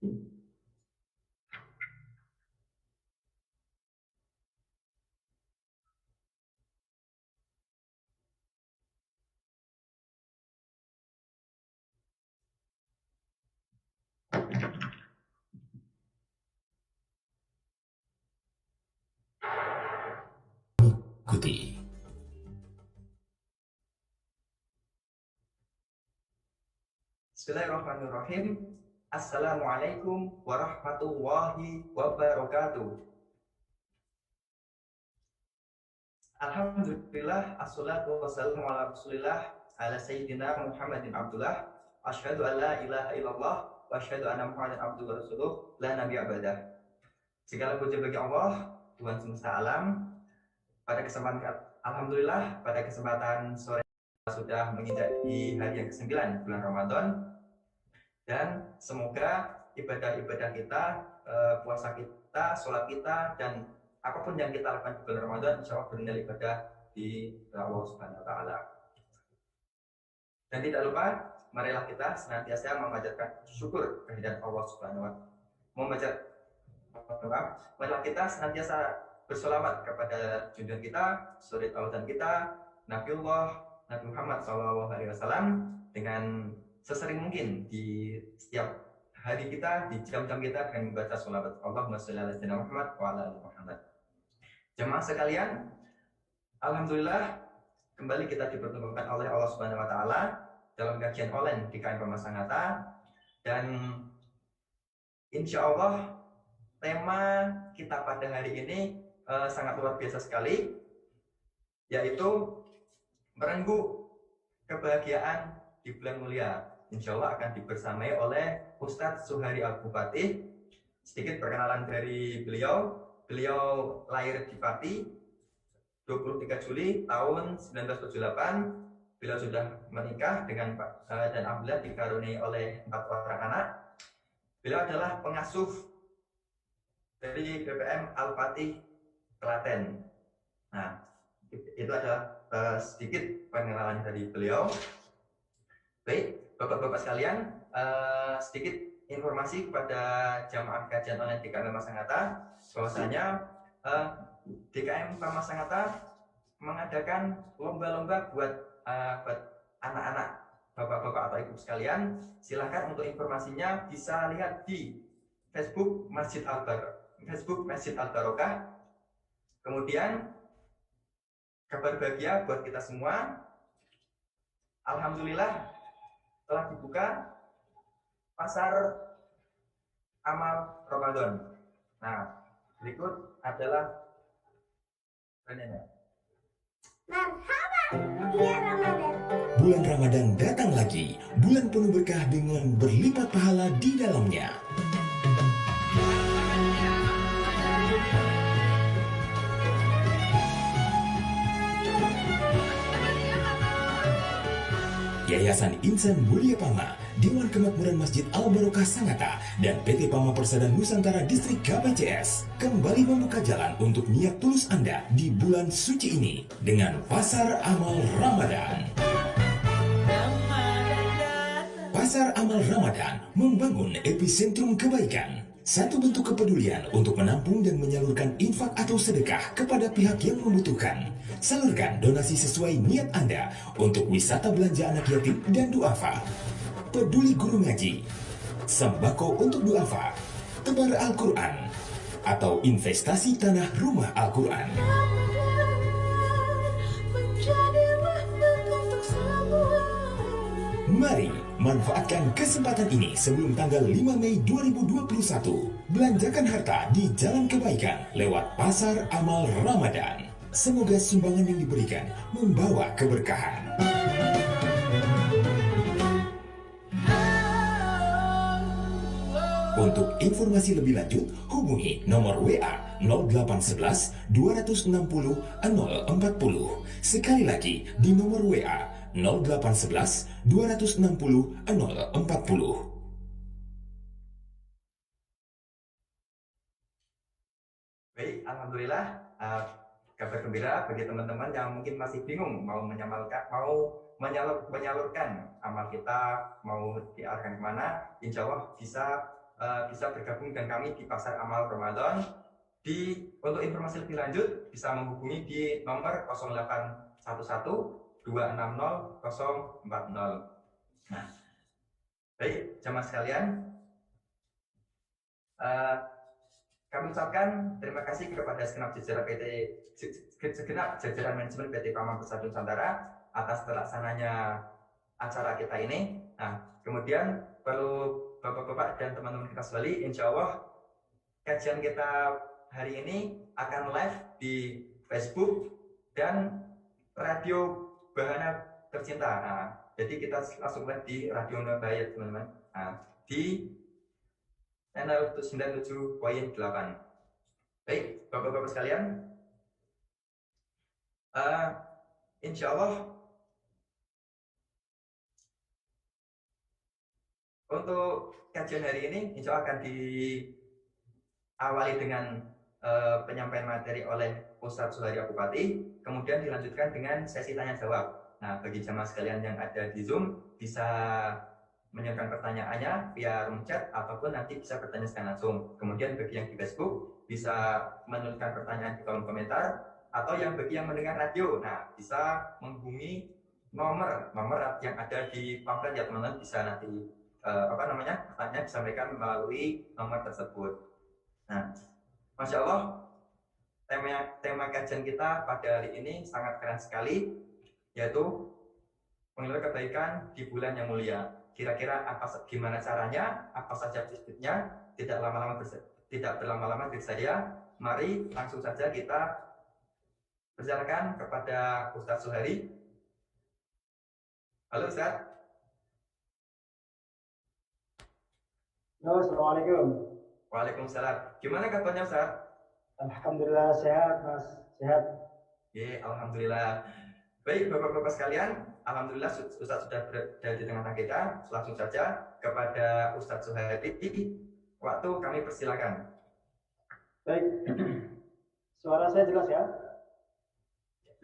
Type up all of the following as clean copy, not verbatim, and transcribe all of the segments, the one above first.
Ikuti. Bismillahirrahmanirrahim. Assalamualaikum warahmatullahi wabarakatuh. Alhamdulillah, assalatu wassalamu ala rasulillah, ala sayyidina Muhammadin abdullah, asyhadu an la ilaha illallah, wa asyhadu anna Muhammadan abduhu wa rasuluh, la nabiya ba'dah. Segala puji bagi Allah, Tuhan semesta alam. Alhamdulillah, pada kesempatan sore sudah menginjak di hari yang ke-9 bulan Ramadan, dan semoga ibadah-ibadah kita, puasa kita, sholat kita, dan apapun yang kita lakukan di bulan Ramadan, insya Allah bernilai ibadah di Allah Subhanahu Wa Taala. Dan tidak lupa, marilah kita senantiasa memanjatkan syukur kehadiran Allah Subhanahu Wa Taala. Marilah kita senantiasa bersolawat kepada junjungan kita, suri tautan kita, Nabi Muhammad SAW, dengan sesering mungkin di setiap hari kita, di jam-jam kita, dengan membaca sholawat Allahumma sholli ala sayyidina Muhammad wa ala ali Muhammad. Jemaah sekalian, alhamdulillah kembali kita dipertemukan oleh Allah Subhanahu Wa Taala dalam kajian online di KM Pama Sangatta, dan insya Allah tema kita pada hari ini sangat luar biasa sekali, yaitu merenggu kebahagiaan di bulan mulia. Insya Allah akan dibersamai oleh Ustadz Suhari Al-Bupati. Sedikit perkenalan dari beliau. Beliau lahir di Pati 23 Juli tahun 1978. Beliau sudah menikah dan alhamdulillah dikaruniai oleh 4 orang anak. Beliau adalah pengasuh dari BPM Al-Pati Klaten. Nah, itu adalah sedikit pengenalan dari beliau. Baik, Bapak-bapak sekalian, sedikit informasi kepada jamaah kajian online DKM Pama Sangatta, bahwasanya DKM Pama Sangatta mengadakan lomba-lomba buat anak-anak, bapak-bapak atau ibu sekalian. Silahkan untuk informasinya bisa lihat di Facebook Masjid Al-Barokah. Kemudian kabar bahagia buat kita semua, alhamdulillah telah dibuka pasar amal Ramadan. Nah, berikut adalah trennya. Marhaban, ya Ramadan. Bulan Ramadan datang lagi, bulan penuh berkah dengan berlipat pahala di dalamnya. Yayasan Insan Mulia Pama, Dewan Kemakmuran Masjid Al-Barokah Sangatta, dan PT Pama Persada Nusantara Distrik KPCS kembali membuka jalan untuk niat tulus Anda di bulan suci ini dengan Pasar Amal Ramadan. Pasar Amal Ramadan membangun epicentrum kebaikan. Satu bentuk kepedulian untuk menampung dan menyalurkan infak atau sedekah kepada pihak yang membutuhkan. Salurkan donasi sesuai niat Anda untuk wisata belanja anak yatim dan duafa. Peduli guru ngaji, sembako untuk duafa, tebar Al-Quran, atau investasi tanah rumah Al-Quran. Mari manfaatkan kesempatan ini sebelum tanggal 5 Mei 2021. Belanjakan harta di jalan kebaikan lewat Pasar Amal Ramadan. Semoga sumbangan yang diberikan membawa keberkahan. Untuk informasi lebih lanjut, hubungi nomor WA 0811 260 040. Sekali lagi di nomor WA 0811 260 040. Baik, alhamdulillah, kabar gembira bagi teman-teman yang mungkin masih bingung mau menyalurkan amal kita, mau diarahkan kemana. Insya Allah bisa bisa bergabung dengan kami di Pasar Amal Ramadan. Untuk informasi lebih lanjut bisa menghubungi di nomor 0811 260 040. Nah, baik jamaah sekalian, kami ucapkan terima kasih kepada segenap jajaran manajemen PT Pama Persatu Nusantara atas terlaksananya acara kita ini. Nah, kemudian perlu Bapak-bapak dan teman-teman kita sekali, insya Allah kajian kita hari ini akan live di Facebook dan radio Bahana Tercinta. Nah, jadi kita langsung live di Radio Nurbayat, teman-teman. Nah, di channel 97.8. Baik, Bapak-bapak sekalian, insya Allah untuk kajian hari ini insya Allah akan diawali dengan penyampaian materi oleh Ustadz Zuhairi Bupati, kemudian dilanjutkan dengan sesi tanya jawab. Nah, bagi jamaah sekalian yang ada di Zoom bisa menyiapkan pertanyaannya via room chat ataupun nanti bisa bertanya secara langsung. Kemudian bagi yang di Facebook bisa menuliskan pertanyaan di kolom komentar, atau yang bagi yang mendengar radio, nah bisa menghubungi nomor yang ada di pamflet ya teman-teman, bisa nanti pertanyaan disampaikan melalui nomor tersebut. Nah, Masya Allah, tema kajian kita pada hari ini sangat keren sekali, yaitu mengelola kebaikan di bulan yang mulia. Kira-kira gimana caranya, apa saja tips-tipsnya? Tidak berlama-lama dari saya, mari langsung saja kita persilakan kepada Ustadz Zuhairi. Halo Ustadz. Halo, Assalamualaikum. Waalaikumsalam. Gimana kabarnya Ustadz? Alhamdulillah sehat Mas, sehat. Ya, alhamdulillah. Baik Bapak-bapak sekalian, alhamdulillah Ustadz sudah berada di tengah-tengah kita. Langsung saja kepada Ustadz Zuhairi, waktu kami persilakan. Baik, suara saya jelas ya?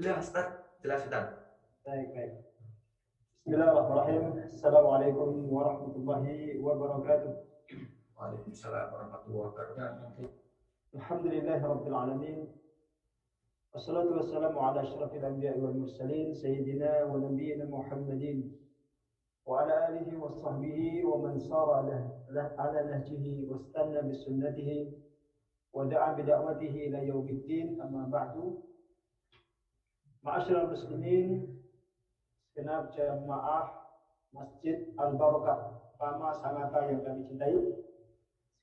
Jelas Ustadz, jelas Ustadz. Baik. Bismillahirrahmanirrahim. Assalamualaikum warahmatullahi wabarakatuh. Waalaikumsalam warahmatullahi wabarakatuh. Alhamdulillahirabbil alamin. Wassalatu wassalamu ala asyrafil anbiya'i wal mursalin sayyidina wa nabiyyina Muhammadin wa ala alihi wa sahbihi wa man sara ala nahjihi wastanna bi sunnatihi wa da'a bi da'watihi ila yaumiddin, amma ba'du. Ma'asyiral muslimin, segenap jamaah Masjid Al-Barakah Pama Sangatta yang kami cintai,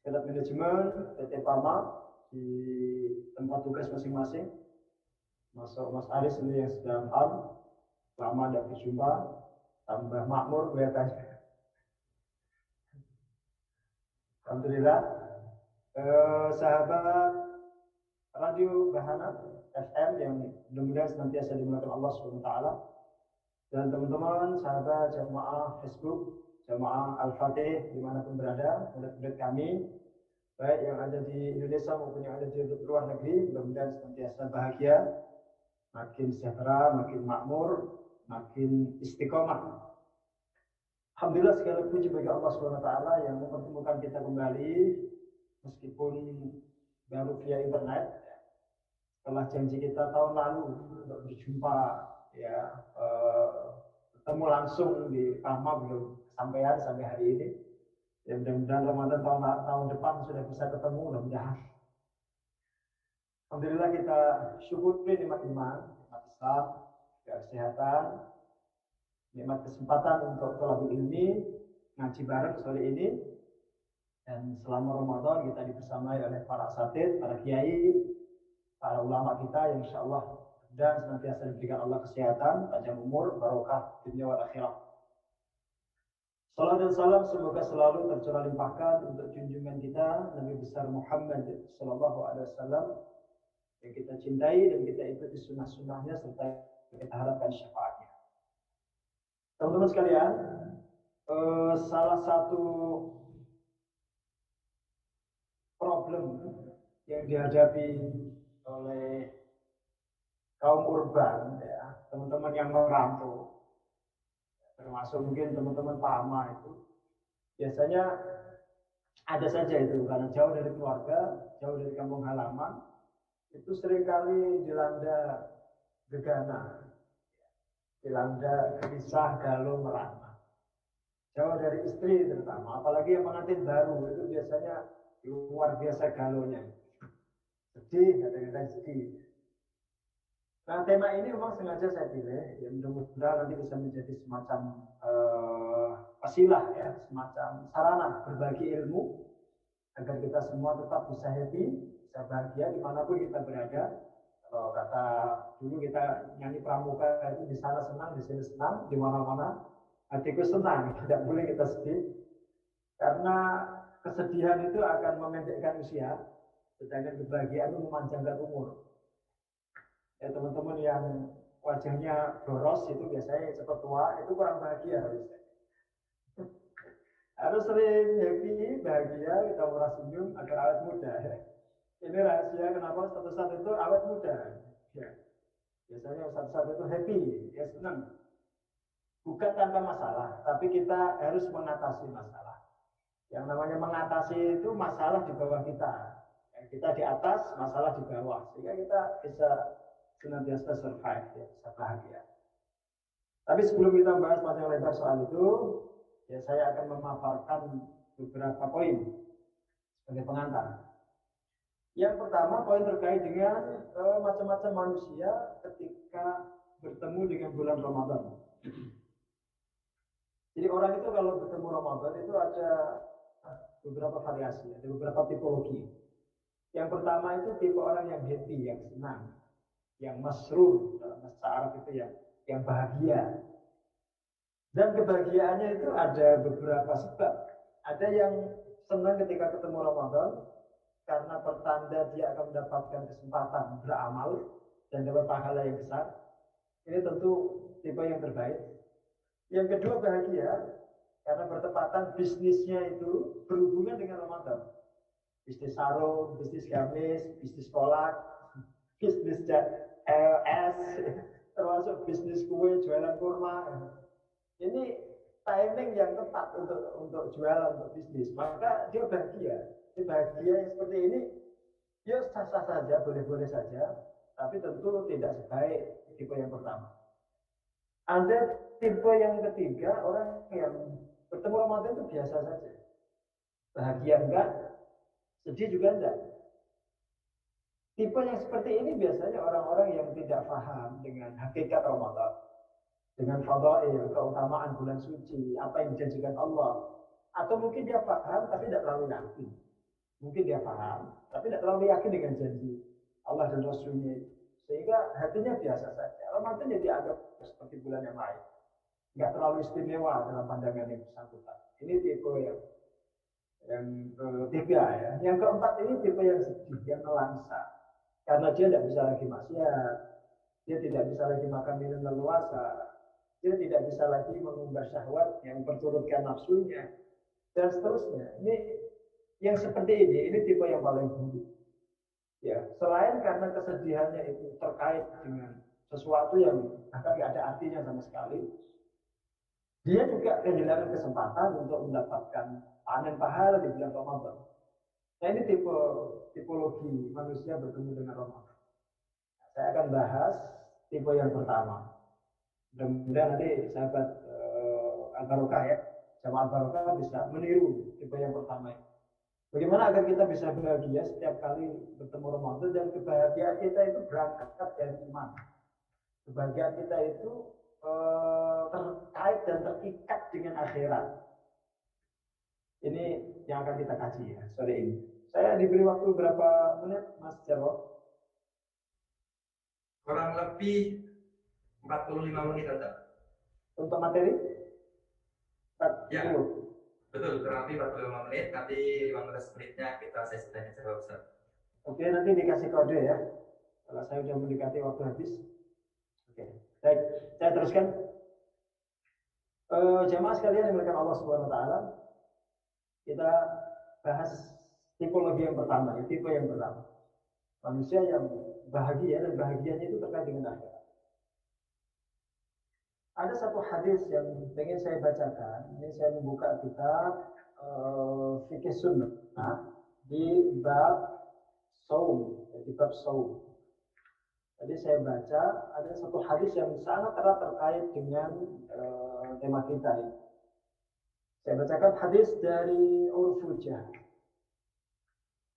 segenap manajemen PT Pama di tempat tugas masing-masing, masuk Mas Aris ini yang sedang lama tidak berjumpa, tambah makmur kelihatannya. Alhamdulillah. Sahabat Radio Bahana FM yang mudah-mudahan senantiasa dimuliakan Allah SWT, dan teman-teman sahabat jamaah Facebook, jamaah Al-Fatih dimanapun berada, mudah-mudahan kami baik yang ada di Indonesia maupun yang ada di luar negeri mudah-mudahan senantiasa bahagia, makin sejahtera, makin makmur, makin istiqomah. Alhamdulillah, segala puji bagi Allah SWT yang mempertemukan kita kembali meskipun baru via internet setelah janji kita tahun lalu untuk berjumpa ya, ketemu langsung di Pama belum sampai hari ini. Ya, mudah-mudahan Ramadan tahun depan sudah bisa ketemu, mudah-mudahan. Alhamdulillah, kita syukuri nikmat iman, nikmat Islam, kesehatan, nikmat kesempatan untuk thalabul ilmi, ngaji bareng sore ini. Dan selama Ramadan kita dibersamai oleh para asatidz, para kiai, para ulama kita yang insyaallah dan senantiasa diberikan Allah kesehatan, panjang umur, barokah dunia wal akhirah. Salam dan salam semoga selalu tercurah limpahkan untuk junjungan kita Nabi besar Muhammad sallallahu alaihi wasallam yang kita cintai dan kita ikuti sunnah-sunnahnya serta kita harapkan syafaatnya. Teman-teman sekalian, salah satu problem yang dihadapi oleh kaum urban, ya, teman-teman yang merantau, termasuk mungkin teman-teman Pama itu, biasanya Ada saja itu, karena jauh dari keluarga, jauh dari kampung halaman, itu seringkali dilanda gegana, dilanda gelisah, galau, merana. Jauh dari istri terutama, apalagi yang pengantin baru, itu biasanya luar biasa galonya. Sedih, kadang-kadang sedih. Nah, tema ini memang sengaja saya pilih, ya mudah-mudahan nanti bisa menjadi semacam wasilah ya, semacam sarana berbagi ilmu agar kita semua tetap bisa happy, bisa bahagia dimanapun kita berada. Kalau kata dulu kita nyanyi pramuka itu di sana senang, di sini senang, di mana-mana hatiku senang, tidak boleh kita sedih karena kesedihan itu akan memendekkan usia, sedangkan kebahagiaan itu memanjangkan umur. Ya teman-teman yang wajahnya boros itu biasanya cepat tua, itu kurang bahagia harusnya. Harus sering happy, bahagia, kita murah senyum agar awet muda. Ini rahasia kenapa satu-satu itu awet muda. Ya. Biasanya satu-satu itu happy, ya senang. Bukan tanpa masalah, tapi kita harus mengatasi masalah. Yang namanya mengatasi itu masalah di bawah kita. Ya, kita di atas, masalah di bawah. Sehingga kita bisa senantiasa survive, ya, bisa bahagia. Tapi sebelum kita bahas panjang lebar soal itu, ya saya akan memaparkan beberapa poin sebagai pengantar. Yang pertama, poin terkait dengan macam-macam manusia ketika bertemu dengan bulan Ramadan. Jadi orang itu kalau bertemu Ramadan itu ada beberapa variasi, ada beberapa tipologi. Yang pertama itu tipe orang yang happy, yang senang, yang masrur, dalam bahasa Arab itu yang bahagia. Dan kebahagiaannya itu ada beberapa sebab. Ada yang senang ketika ketemu Ramadan karena pertanda dia akan mendapatkan kesempatan beramal dan dapat pahala yang besar. Ini tentu tipe yang terbaik. Yang kedua bahagia karena bertepatan bisnisnya itu berhubungan dengan Ramadan. Bisnis sarung, bisnis gamis, bisnis kolak, bisnis es, termasuk bisnis kue, jualan kurma. Ini timing yang tepat untuk jualan, untuk bisnis. Maka dia bahagia. Dia bahagia yang seperti ini, ya sah-sah saja, boleh-boleh saja. Tapi tentu tidak sebaik tipe yang pertama. Ada tipe yang ketiga, orang yang bertemu Ramadan itu biasa saja. Bahagia enggak, sedih juga enggak. Tipe yang seperti ini biasanya orang-orang yang tidak paham dengan hakikat Ramadan, dengan fadail, keutamaan bulan suci, apa yang dijanjikan Allah. Atau mungkin dia paham tapi tidak terlalu yakin. Mungkin dia paham tapi tidak terlalu yakin dengan janji Allah dan Rasulnya. Sehingga hatinya biasa saja. Ramadan jadi anggap seperti bulan yang lain. Nggak terlalu istimewa dalam pandangan yang bersangkutan. Ini tipe yang ketiga ya. Yang keempat ini tipe yang sedih, yang nelangsa. Karena dia tidak bisa lagi maksiat, dia tidak bisa lagi makan minum leluasa, dia tidak bisa lagi mengumbar syahwat yang memperturutkan nafsunya, dan seterusnya. Ini yang seperti ini tipe yang paling buruk. Ya, selain karena kesedihannya itu terkait dengan sesuatu yang bahkan tidak ada artinya sama sekali, dia juga kehilangan kesempatan untuk mendapatkan panen pahala di bulan Ramadan. Nah ini tipologi manusia bertemu dengan Ramadan. Saya akan bahas tipe yang pertama. Mudah-mudahan nanti sahabat Al-Barokah ya, jamaah Al-Barokah bisa meniru tipe yang pertama ini. Bagaimana agar kita bisa bahagia setiap kali bertemu Ramadan dan kebahagiaan kita itu berangkat dari iman. Kebahagiaan kita itu terkait dan terikat dengan akhirat. Ini yang akan kita kaji ya sore ini. Saya diberi waktu berapa menit, Mas Jarwo? Kurang lebih 45 menit saja. Untuk materi? 40. Ya. Betul, kurang lebih 45 menit, nanti 15 menitnya kita sesi tanya jawab. Oke, nanti dikasih kode ya. Kalau saya sudah mendekati waktu habis. Oke, baik. Saya teruskan. Jamaah sekalian yang dimuliakan Allah Subhanahu wa taala. Kita bahas tipologi yang pertama, ya, tipe yang pertama. Manusia yang bahagia dan bahagianya itu terkait dengan akhirat. Ada satu hadis yang ingin saya bacakan. Ini saya membuka kitab fikih sunnah di bab saum, di bab saum. Tadi saya baca ada satu hadis yang sangat erat terkait dengan tema kita ini. Saya bacakan hadis dari Urfujah.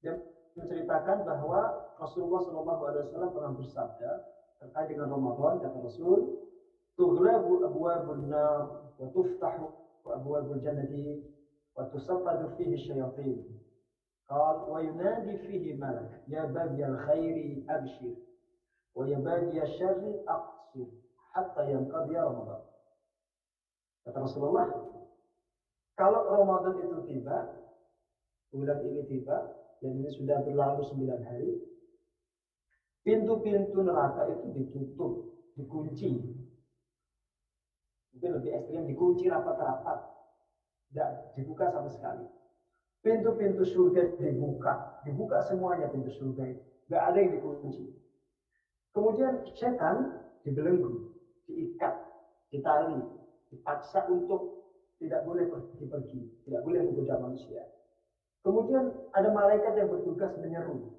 Dia menceritakan bahwa Rasulullah SAW pernah bersabda terkait dengan Ramadan, kata Rasul, "Tughlaqu abwabun nar wa tuftahu abwabul jannati wa tusaffadu fihi syayatin." Qala wa yunadi fihi malak, "Ya baghiyal khairi abshir wa ya baghiyal syarri aqsir hatta yanqadi Ramadan." Kata Rasulullah, kalau Ramadan itu tiba, bulan ini tiba, dan ini sudah berlalu 9 hari, pintu-pintu neraka itu ditutup, dikunci. Mungkin lebih ekstrim, dikunci rapat-rapat, tidak dibuka sama sekali. Pintu-pintu surga dibuka semuanya pintu surga itu, nggak ada yang dikunci. Kemudian setan dibelenggu, diikat, ditali, dipaksa untuk tidak boleh pergi-pergi, tidak boleh menggoda manusia. Kemudian ada malaikat yang bertugas menyeru.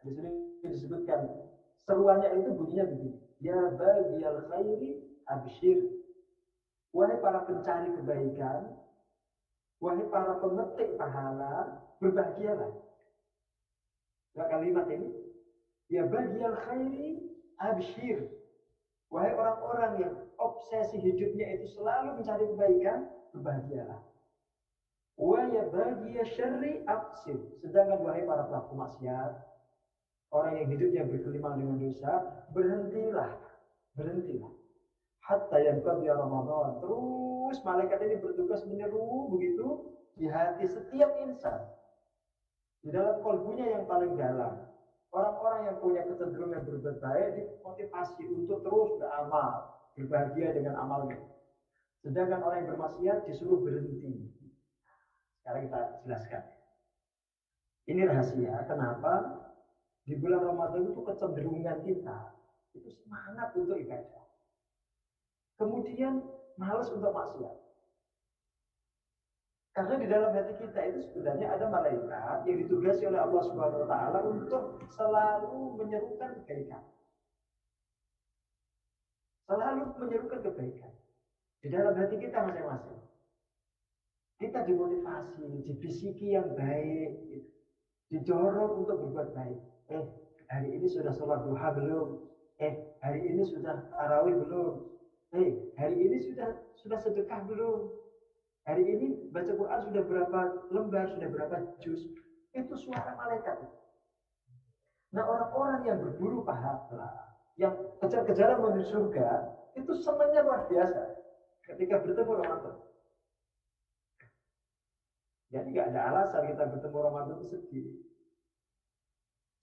Di sini disebutkan seruannya itu bunyinya begini. Ya baghiyal khairi abshir. Wahai para pencari kebaikan, wahai para pemetik pahala, berbahagialah. Kalimat ini, ya baghiyal khairi abshir. Wahai orang-orang yang obsesi hidupnya itu selalu mencari kebaikan, berbahagialah. Wa ya baghiya syarri aqsir. Sedangkan wahai para pelaku maksiat, orang yang hidupnya bergelimang dengan dosa, berhentilah. Hatta yanqadi Ramadan. Terus malaikat ini bertugas menyeru begitu di hati setiap insan. Di dalam kalbunya yang paling dalam. Orang-orang yang punya kecenderungan berbuat baik dimotivasi untuk terus beramal, berbahagia dengan amalnya. Sedangkan orang yang bermaksiat disuruh berhenti. Sekarang kita jelaskan. Ini rahasia kenapa di bulan Ramadan itu kecenderungan kita itu semangat untuk ibadah. Kemudian malas untuk maksiat. Karena di dalam hati kita itu sebenarnya ada malaikat yang ditugasi oleh Allah Subhanahu wa taala untuk selalu menyerukan kebaikan. Selalu menyerukan kebaikan di dalam hati kita masing-masing. Kita dimotivasi, dibisiki yang baik, didorong untuk berbuat baik. Hari ini sudah sholat duha belum? Hari ini sudah tarawih belum? Hari ini sudah sedekah belum? Hari ini baca Quran sudah berapa lembar, sudah berapa juz? Itu suara malaikat. Nah, orang-orang yang berburu pahala, yang kejar-kejaran menuju surga, itu senangnya luar biasa ketika bertemu Ramadan. Jadi nggak ada alasan kita bertemu Ramadan itu sedih.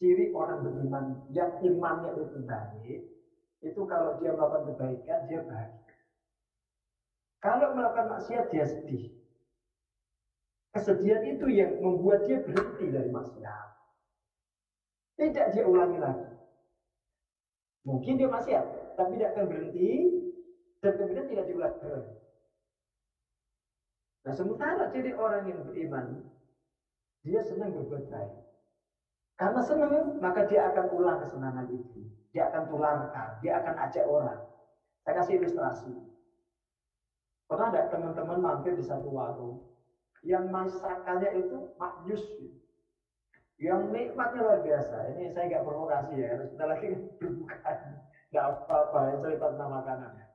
Ciri orang beriman yang imannya itu baik, itu kalau dia melakukan kebaikan dia bahagia. Kalau melakukan maksiat dia sedih. Kesedihan itu yang membuat dia berhenti dari maksiat. Tidak dia ulangi lagi. Mungkin dia maksiat, tapi tidak akan berhenti dan kemudian tidak diulangi lagi. Nah, sementara ciri orang yang beriman, dia senang berbuat baik. Karena senang, maka dia akan ulang kesenangan itu. Dia akan tularkan, dia akan ajak orang. Saya kasih ilustrasi. Pernah ada teman-teman mampir di satu warung, yang masakannya itu maknyus. Yang nikmatnya luar biasa. Ini saya nggak provokasi ya, karena kita lagi berbuka. Nggak apa-apa, ya, cerita tentang makanannya.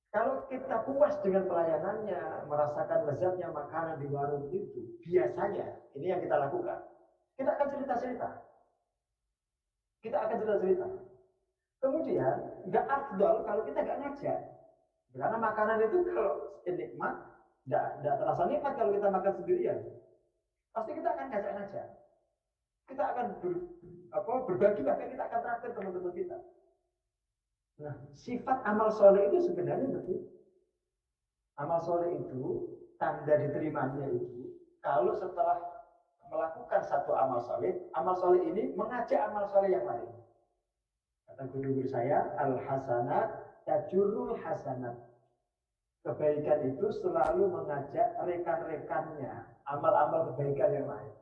Kalau kita puas dengan pelayanannya, merasakan lezatnya makanan di warung itu, biasanya, ini yang kita lakukan, kita akan cerita-cerita. Kemudian, nggak afdol kalau kita nggak ngajak. Karena makanan itu kalau nikmat, nggak terasa nikmat kalau kita makan sendirian. Pasti kita akan ngajak-ngajak. Kita akan berbagi, bahkan kita akan traktir teman-teman kita. Nah, sifat amal soleh itu sebenarnya betul. Amal soleh itu, tanda diterimanya itu, kalau setelah melakukan satu amal soleh ini mengajak amal soleh yang lain. Kata guru-guru saya, al-hasanat tajurul hasanat. kebaikan itu selalu mengajak rekan-rekannya amal-amal kebaikan yang lain.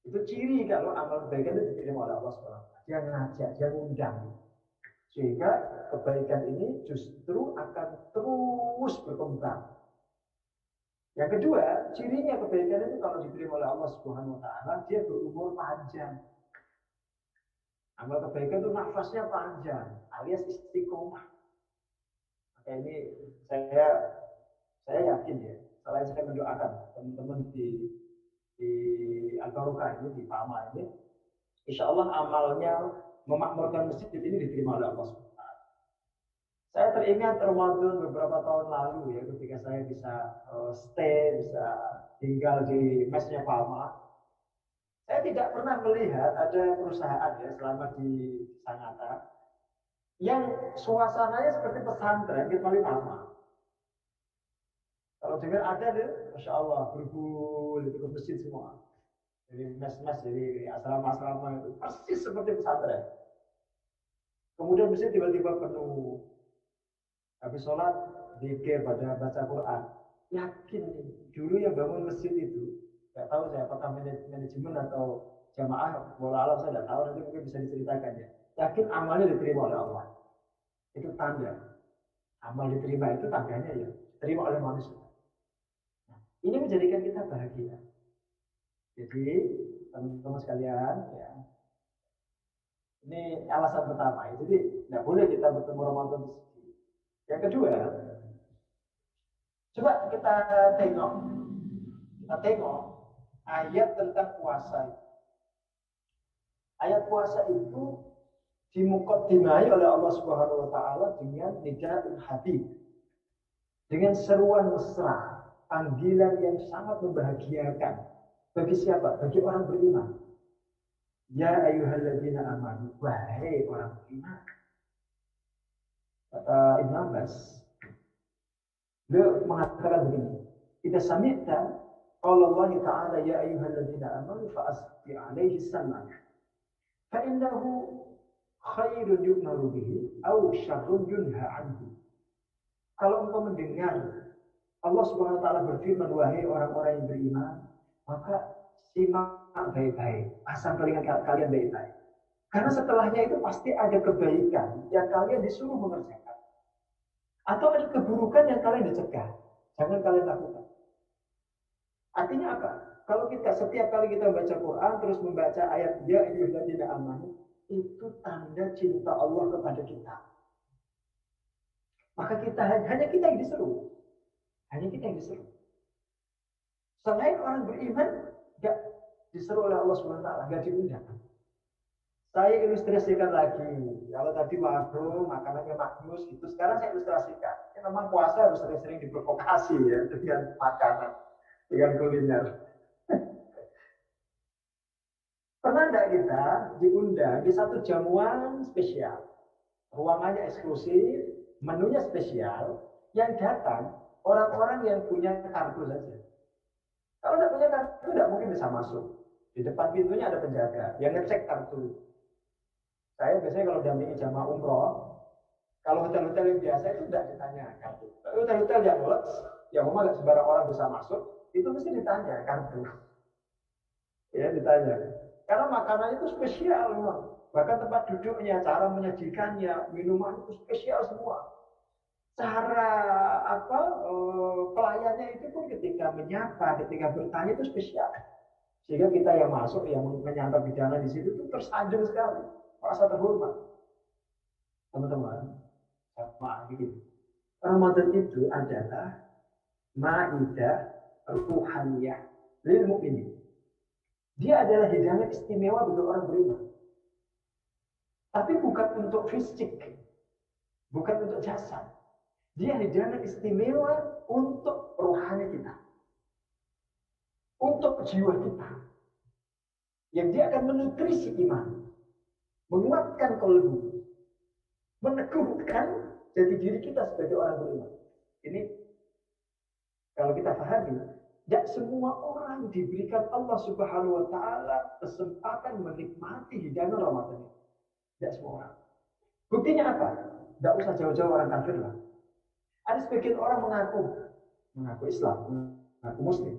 Itu ciri kalau amal kebaikan itu diterima oleh Allah SWT. Dia ngajak, dia ngundang. Sehingga kebaikan ini justru akan terus berkembang. Yang kedua, cirinya kebaikan itu kalau diterima oleh Allah Subhanahu wa taala, dia berumur panjang. Amal kebaikan itu nafasnya panjang, alias istiqomah. Maka ini saya yakin ya, selain saya mendoakan teman-teman di Al-Barokah ini, di Pama ini, insya Allah amalnya memakmurkan masjid ini diterima oleh Allah SWT. Saya teringat Ramadan beberapa tahun lalu ya, ketika saya bisa bisa tinggal di mesnya Pama. Saya tidak pernah melihat ada perusahaan ya selama di Sanata yang suasananya seperti pesantren kecuali Pama. Kalau dengar ada deh, Masya Allah, berbul itu ke masjid semua. Jadi mes-mes, jadi asrama-asrama itu persis seperti pesantren. Kemudian masjid tiba-tiba penuh. Habis sholat, zikir pada baca Quran. Yakin nih, dulu yang bangun masjid itu, nggak tahu saya apakah manajemen atau jamaah, bola alam saya nggak tahu, nanti mungkin bisa diceritakan ya. Yakin amalnya diterima oleh Allah. Itu tanda. Amal diterima itu tandanya ya, diterima oleh manusia. Nah, ini menjadikan kita bahagia. Jadi, teman-teman sekalian, ya, ini alasan pertama. Jadi, nggak boleh kita bertemu Ramadan di sini. Yang kedua, coba kita tengok ayat tentang puasa. Ayat puasa itu dimuqaddimai oleh Allah Subhanahu wa taala dengan nida'ul habib. Dengan seruan mesra, panggilan yang sangat membahagiakan. Bagi siapa? Bagi orang beriman. Ya ayyuhalladzina amanu, wahai orang beriman. Kata Ibn Abbas, beliau mengatakan begini, "Idza sami'ta qala Allah Ta'ala ya ayyuhalladzina amanu fa'asbi 'alaihi salam. Fa innahu khairun yu'maru bihi aw syarrun yunha 'anhu." Kalau engkau mendengar Allah Subhanahu wa taala berfirman, wahai orang-orang yang beriman, maka simak baik-baik, pasang telinga kalian baik-baik. Karena setelahnya itu pasti ada kebaikan yang kalian disuruh mengerjakan. Atau ada keburukan yang kalian dicegah. Jangan kalian lakukan. Artinya apa? Kalau kita setiap kali kita membaca Quran terus membaca ayat ya ayyuhalladzina amanu, itu tanda cinta Allah kepada kita. Maka hanya kita yang disuruh. Hanya kita yang disuruh. Selain orang beriman, enggak disuruh oleh Allah SWT, enggak diundang. Saya ilustrasikan lagi. Kalau tadi warung, makanannya makmus, itu sekarang saya ilustrasikan. Ya, memang puasa harus sering-sering diprovokasi ya dengan makanan, dengan kuliner. Pernah enggak kita diundang di satu jamuan spesial, ruangannya eksklusif, menunya spesial, yang datang orang-orang yang punya kartu saja. Kalau tidak punya kartu, tidak mungkin bisa masuk. Di depan pintunya ada penjaga yang ngecek kartu. Saya biasanya kalau dampingi jamaah umroh, kalau hotel-hotel yang biasa itu tidak ditanya kartu. Tapi hotel-hotel yang luas, yang memang sembarang orang bisa masuk, itu mesti ditanya kartu. Ya, ditanya. Karena makanan itu spesial memang. Bahkan tempat duduknya, cara menyajikannya, minuman itu spesial semua. Cara pelayannya itu pun ketika menyapa, ketika bertanya itu spesial. Sehingga kita yang masuk, yang menyantap hidangan di situ itu tersanjung sekali, merasa terhormat. Teman-teman, maaf begini. Ramadan itu adalah ma'idah ruhaniyah lil mu'minin. Dia adalah hidangan istimewa bagi orang beriman. Tapi bukan untuk fisik, bukan untuk jasad. Dia hidangan istimewa untuk rohani kita. Untuk jiwa kita. Yang dia akan menutrisi iman. Menguatkan kalbu. Meneguhkan jati diri kita sebagai orang beriman. Ini kalau kita pahami, tidak semua orang diberikan Allah Subhanahu wa taala kesempatan menikmati hidangan Ramadan. Tidak semua orang. Buktinya apa? Tidak usah jauh-jauh orang kafir lah. Ada sebagian orang mengaku Islam, mengaku Muslim,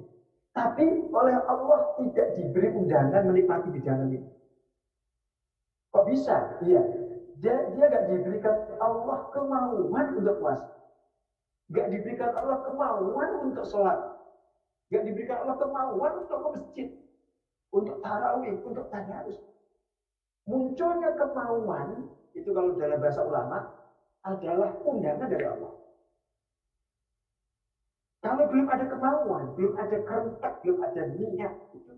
tapi oleh Allah tidak diberi undangan menikmati hidangan itu. Kok bisa? Iya, dia nggak diberikan Allah kemauan untuk puasa, nggak diberikan Allah kemauan untuk sholat, nggak diberikan Allah kemauan untuk ke masjid, untuk tarawih, untuk tadarus. Munculnya kemauan itu kalau dalam bahasa ulama adalah undangan dari Allah. Kalau belum ada kemauan, belum ada kerentak, belum ada niat, itu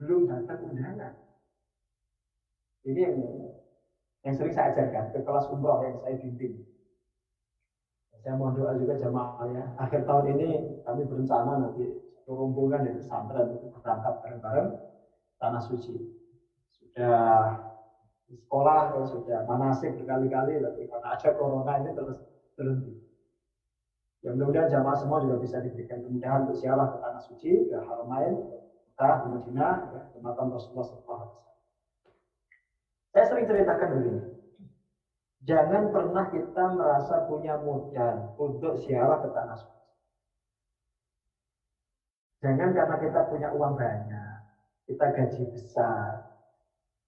belum datang undangan. Ini yang sering saya ajarkan ke kelas umroh yang saya bimbing. Saya mohon doa juga jamaahnya. Akhir tahun ini kami berencana nanti satu rombongan dari pesantren untuk berangkat bareng-bareng tanah suci. Sudah di sekolah, sudah manasik berkali-kali, tapi karena ada corona ini terus berhenti. Ya mudah-mudahan jamaah semua juga bisa diberikan kemudahan untuk ziarah ke tanah suci, ke Haramain, Mekah, ke Madinah, ke makam Rasulullah SAW. Saya sering ceritakan begini, jangan pernah kita merasa punya modal untuk ziarah ke tanah suci. Jangan karena kita punya uang banyak, kita gaji besar,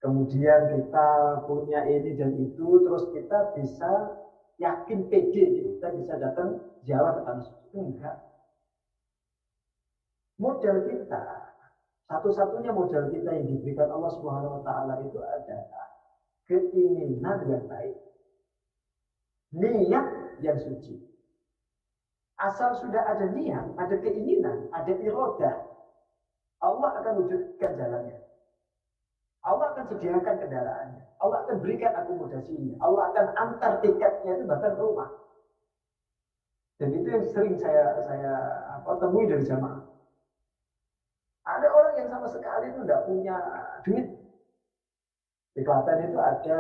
kemudian kita punya ini dan itu, terus kita bisa yakin pede kita bisa datang ziarah ke tanah suci. Enggak. Modal kita, satu-satunya modal kita yang diberikan Allah Subhanahu wa taala itu adalah keinginan yang baik. Niat yang suci. Asal sudah ada niat, ada keinginan, ada iradah, Allah akan wujudkan jalannya. Allah akan sediakan kendaraannya. Allah akan berikan akomodasinya. Allah akan antar tiketnya itu bahkan ke rumah. Dan itu yang sering saya temui dari jamaah. Ada orang yang sama sekali itu tidak punya duit. Di Klaten itu ada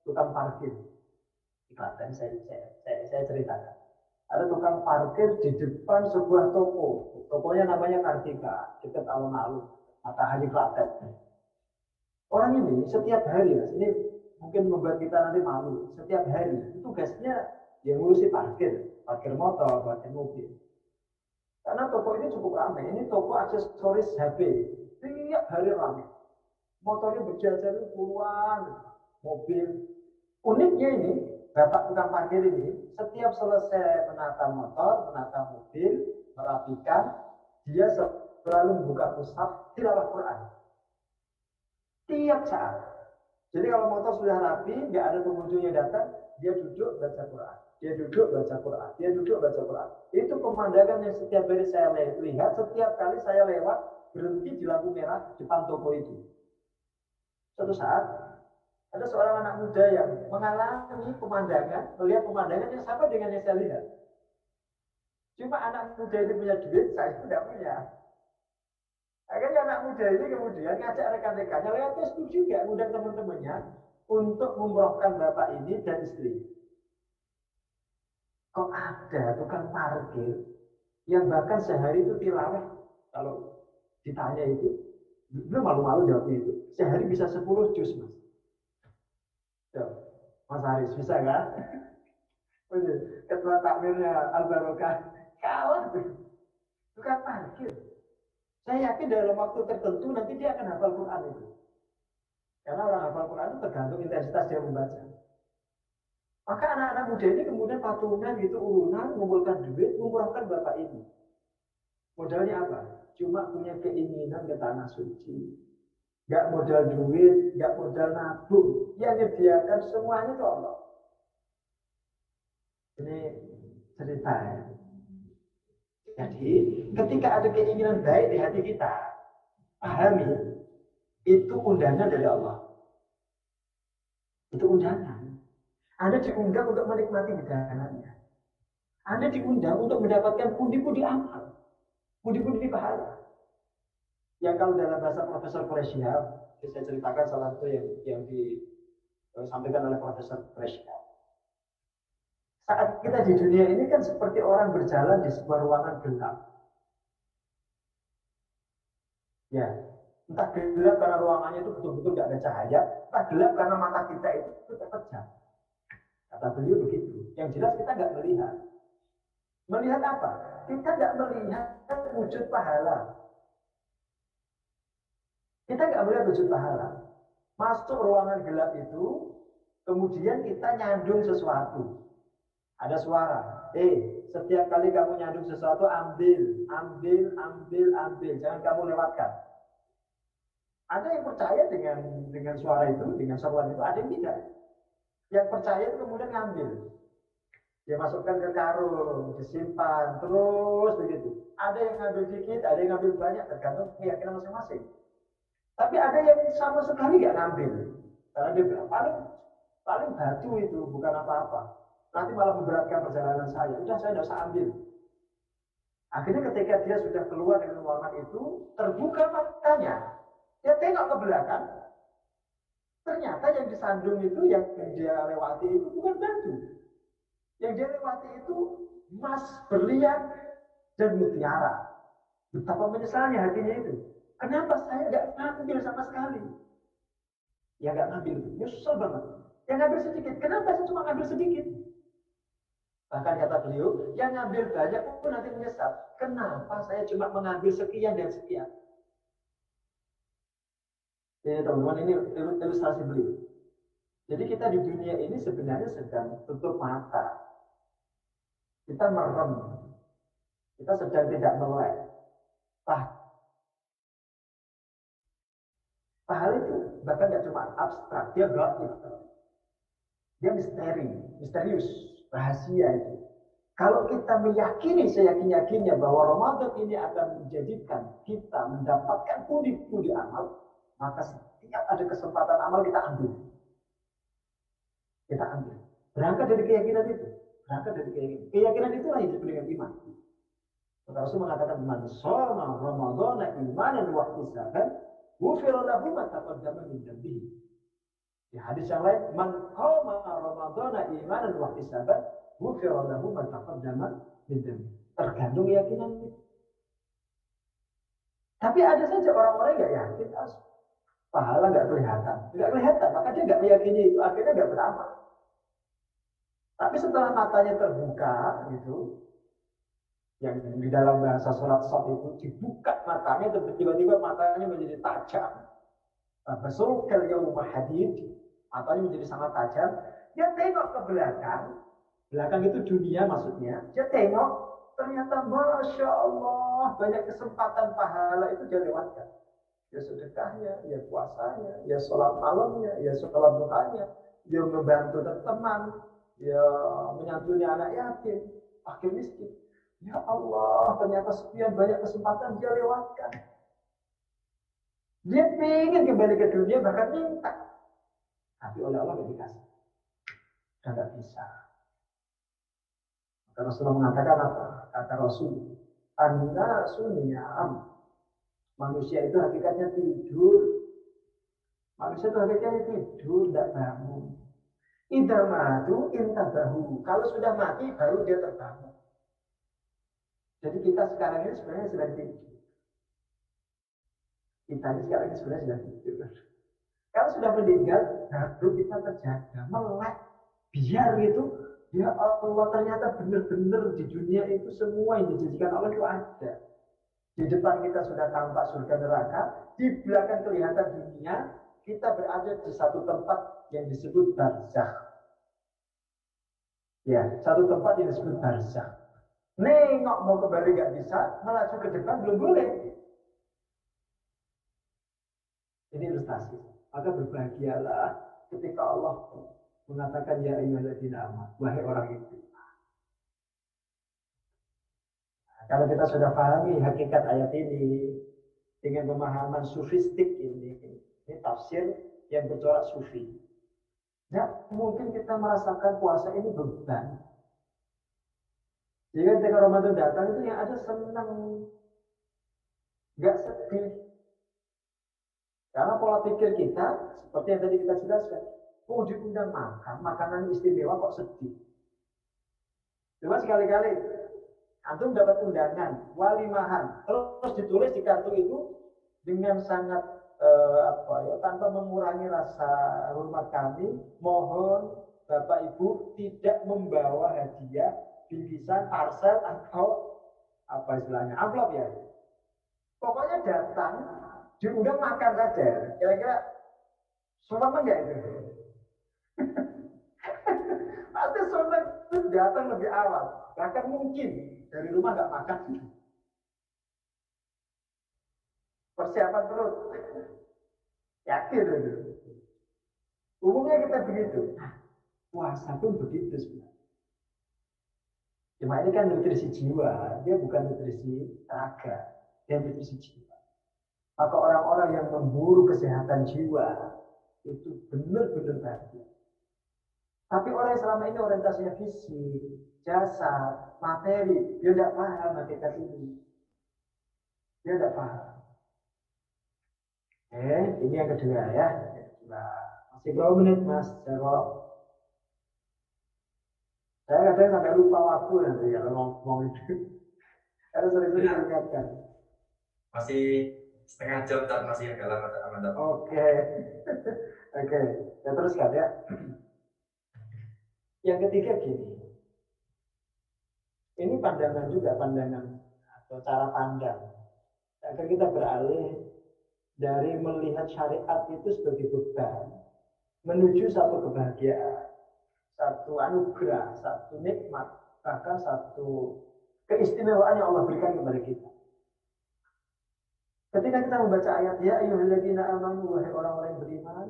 tukang parkir. Di Klaten saya ceritakan. Ada tukang parkir di depan sebuah toko. Tokonya namanya Kartika, dekat alun-alun, Matahari Klaten. Orang ini setiap hari, ini mungkin membuat kita nanti malu. Setiap hari tugasnya dia ngurusi parkir motor, parkir mobil. Karena toko ini cukup ramai. Ini toko aksesoris HP. Tiap hari ramai. Motornya berjajar puluhan mobil. Uniknya ini, bapak tukang parkir ini, setiap selesai menata motor, menata mobil, merapikan, dia selalu membuka mushaf, tilawah Quran. Tiap saat. Jadi kalau motor sudah rapi, nggak ada pengunjung yang datang, dia duduk baca Quran. Dia duduk baca Quran. Dia duduk baca Quran. Itu pemandangan yang setiap hari saya lihat, setiap kali saya lewat, berhenti di lampu merah depan toko itu. Suatu saat, ada seorang anak muda yang mengalami pemandangan, melihat pemandangan yang sama dengan yang saya lihat. Cuma anak muda itu punya duit, saya itu tidak punya. Akhirnya anak muda ini kemudian ngajak rekan-rekannya lewat Facebook juga, undang teman-temannya untuk memumrohkan bapak ini dan istri. Kok ada tukang parkir yang bahkan sehari itu tilawah, kalau ditanya itu, belum malu-malu jawabnya itu, sehari bisa 10 juz, Mas. Yo, Mas Haris, bisa kan? Ketua takmirnya Al-Barokah, kalah tuh. Tukang parkir. Saya yakin dalam waktu tertentu nanti dia akan hafal Quran itu. Karena orang hafal Quran itu tergantung intensitas dia membaca. Maka anak-anak muda ini kemudian patungan gitu, urunan, mengumpulkan duit, memurahkan bapak ini. Modalnya apa? Cuma punya keinginan ke tanah suci. Gak modal duit, gak modal nabung. Yang menyediakan semuanya itu Allah. Ini cerita ya. Jadi, ketika ada keinginan baik di hati kita, pahami, itu undangan dari Allah. Itu undangan. Anda diundang untuk menikmati hidangannya. Anda diundang untuk mendapatkan pundi-pundi amal, pundi-pundi pahala. Yang kalau dalam bahasa Profesor Quraisy, saya ceritakan salah satu yang disampaikan oleh Profesor Quraisy. Saat kita di dunia ini kan seperti orang berjalan di sebuah ruangan gelap. Ya, entah gelap karena ruangannya itu betul-betul tidak ada cahaya, entah gelap karena mata kita itu terpejam. Kata beliau begitu. Yang jelas kita nggak melihat. Melihat apa? Kita tidak melihat wujud pahala. Kita nggak melihat wujud pahala. Masuk ruangan gelap itu, kemudian kita nyandung sesuatu. Ada suara, setiap kali kamu nyandung sesuatu, ambil. Jangan kamu lewatkan. Ada yang percaya dengan suara itu, dengan seruan itu, ada yang tidak. Yang percaya itu kemudian ngambil. Dia masukkan ke karung, disimpan, terus begitu. Ada yang ngambil dikit, ada yang ngambil banyak, tergantung keyakinan masing-masing. Tapi ada yang sama sekali nggak ngambil. Karena dia bilang, paling batu itu, bukan apa-apa. Nanti malah memberatkan perjalanan saya. Udah, saya tidak usah ambil. Akhirnya ketika dia sudah keluar dari ruangan itu, terbuka matanya. Dia tengok ke belakang. Ternyata yang disandung itu, yang dia lewati itu bukan batu. Yang dia lewati itu emas, berlian, dan mutiara. Betapa menyesalnya hatinya itu. Kenapa saya nggak ngambil sama sekali? Ya nggak ngambil. Nyesel banget. Yang ngambil sedikit. Kenapa saya cuma ngambil sedikit? Bahkan kata beliau, yang ngambil banyak pun nanti menyesal. Kenapa saya cuma mengambil sekian dan sekian? Jadi teman-teman, ini ilustrasi beliau. Jadi kita di dunia ini sebenarnya sedang tutup mata. Kita merem. Kita sedang tidak melek. Pahala itu bahkan tidak cuma abstrak, dia gaib. Dia misterius, rahasia itu. Kalau kita meyakini seyakin-yakinnya bahwa Ramadan ini akan menjadikan kita mendapatkan pundi-pundi amal, maka setiap ada kesempatan amal kita ambil. Kita ambil. Berangkat dari keyakinan itu. Keyakinan itulah yang disebut dengan iman. Rasul mengatakan, man shoma Ramadhana imanan wa ihtisaban, ghufira lahu ma taqaddama min dhanbihi. Di hadis yang lain, man qama Ramadhana imanan wa ihtisaban, ghufira lahu ma taqaddama min dhanbihi. Tergantung keyakinan itu. Tapi ada saja orang-orang yang yakin, pahala nggak kelihatan, maka dia nggak meyakini itu, akhirnya nggak beramal. Tapi setelah matanya terbuka, gitu, yang di dalam bahasa surat Shad itu dibuka matanya, tiba-tiba matanya menjadi tajam. Basarukal yawma hadid, matanya menjadi sangat tajam. Dia tengok ke belakang itu dunia maksudnya. Dia tengok, ternyata Masya Allah, banyak kesempatan pahala itu dia lewatkan. Ya sedekahnya, ya puasanya, ya sholat malamnya, ya sholat duhanya, ya membantu teman, ya menyantuni anak yatim, fakir miskin. Ya Allah, ternyata sekian banyak kesempatan dia lewatkan. Dia ingin kembali ke dunia, bahkan minta. Tapi oleh Allah tidak dikasih. Dan tidak bisa. Maka Rasulullah mengatakan apa? Kata Rasul, an-nasu niyam. Manusia itu hakikatnya tidur. Manusia itu hakikatnya tidur, tidak bangun. Idza matu intabahu. Kalau sudah mati, baru dia terbangun. Jadi kita sekarang ini sebenarnya sedang tidur. Kita ini sekarang ini sebenarnya sedang tidur. Kalau sudah meninggal, baru kita terjaga, melek. Biar itu, ya Allah, ternyata benar-benar di dunia itu semua yang dijanjikan Allah itu ada. Di depan kita sudah tampak surga neraka, di belakang kelihatan dunia, kita berada di satu tempat yang disebut barzakh. Ya, satu tempat yang disebut barzakh. Nengok mau kembali gak bisa, melaju ke depan belum boleh. Ini ilustrasi. Maka berbahagialah ketika Allah mengatakan ya ayyuhalladzina amanu, wahai orang itu. Nah, kalau kita sudah pahami hakikat ayat ini dengan pemahaman sufistik ini tafsir yang bercorak sufi. Tidak mungkin kita merasakan puasa ini beban. Jadi ketika Ramadan datang itu yang ada senang, nggak sedih. Karena pola pikir kita seperti yang tadi kita jelaskan, diundang makan, makanan istimewa kok sedih. Coba sekali-kali antum dapat undangan, walimahan, terus ditulis di kartu itu dengan sangat tanpa mengurangi rasa hormat kami, mohon Bapak Ibu tidak membawa hadiah bingkisan, parcel atau apa istilahnya, amplop ya. Pokoknya datang, diundang makan saja. Kira-kira sumpah enggak itu? Pasti sumpah itu datang lebih awal. Bahkan mungkin dari rumah nggak makan. Persiapan perut. Yakin itu. Umumnya kita begitu. Nah, puasa pun begitu sebenarnya. Cuma ini kan nutrisi jiwa, dia bukan nutrisi raga, dia nutrisi jiwa. Maka orang-orang yang memburu kesehatan jiwa itu benar-benar bahagia. Tapi orang yang selama ini orientasinya fisik, jasa, materi, dia tidak paham hakikat ini. Dia tidak paham. Ini yang kedua ya. Masih berapa menit mas? Saya kadang sampai lupa waktu nanti kalau ngomong itu. Harus sering-sering diingatkan. Masih setengah jam dan masih agak lama. Oke. Ya teruskan ya. Yang ketiga gini. Ini pandangan juga, pandangan atau cara pandang. Agar kita beralih dari melihat syariat itu sebagai beban menuju satu kebahagiaan, satu anugerah, satu nikmat, bahkan satu keistimewaan yang Allah berikan kepada kita. Ketika kita membaca ayat ya ayyuhalladzina amanu, wahai orang-orang yang beriman,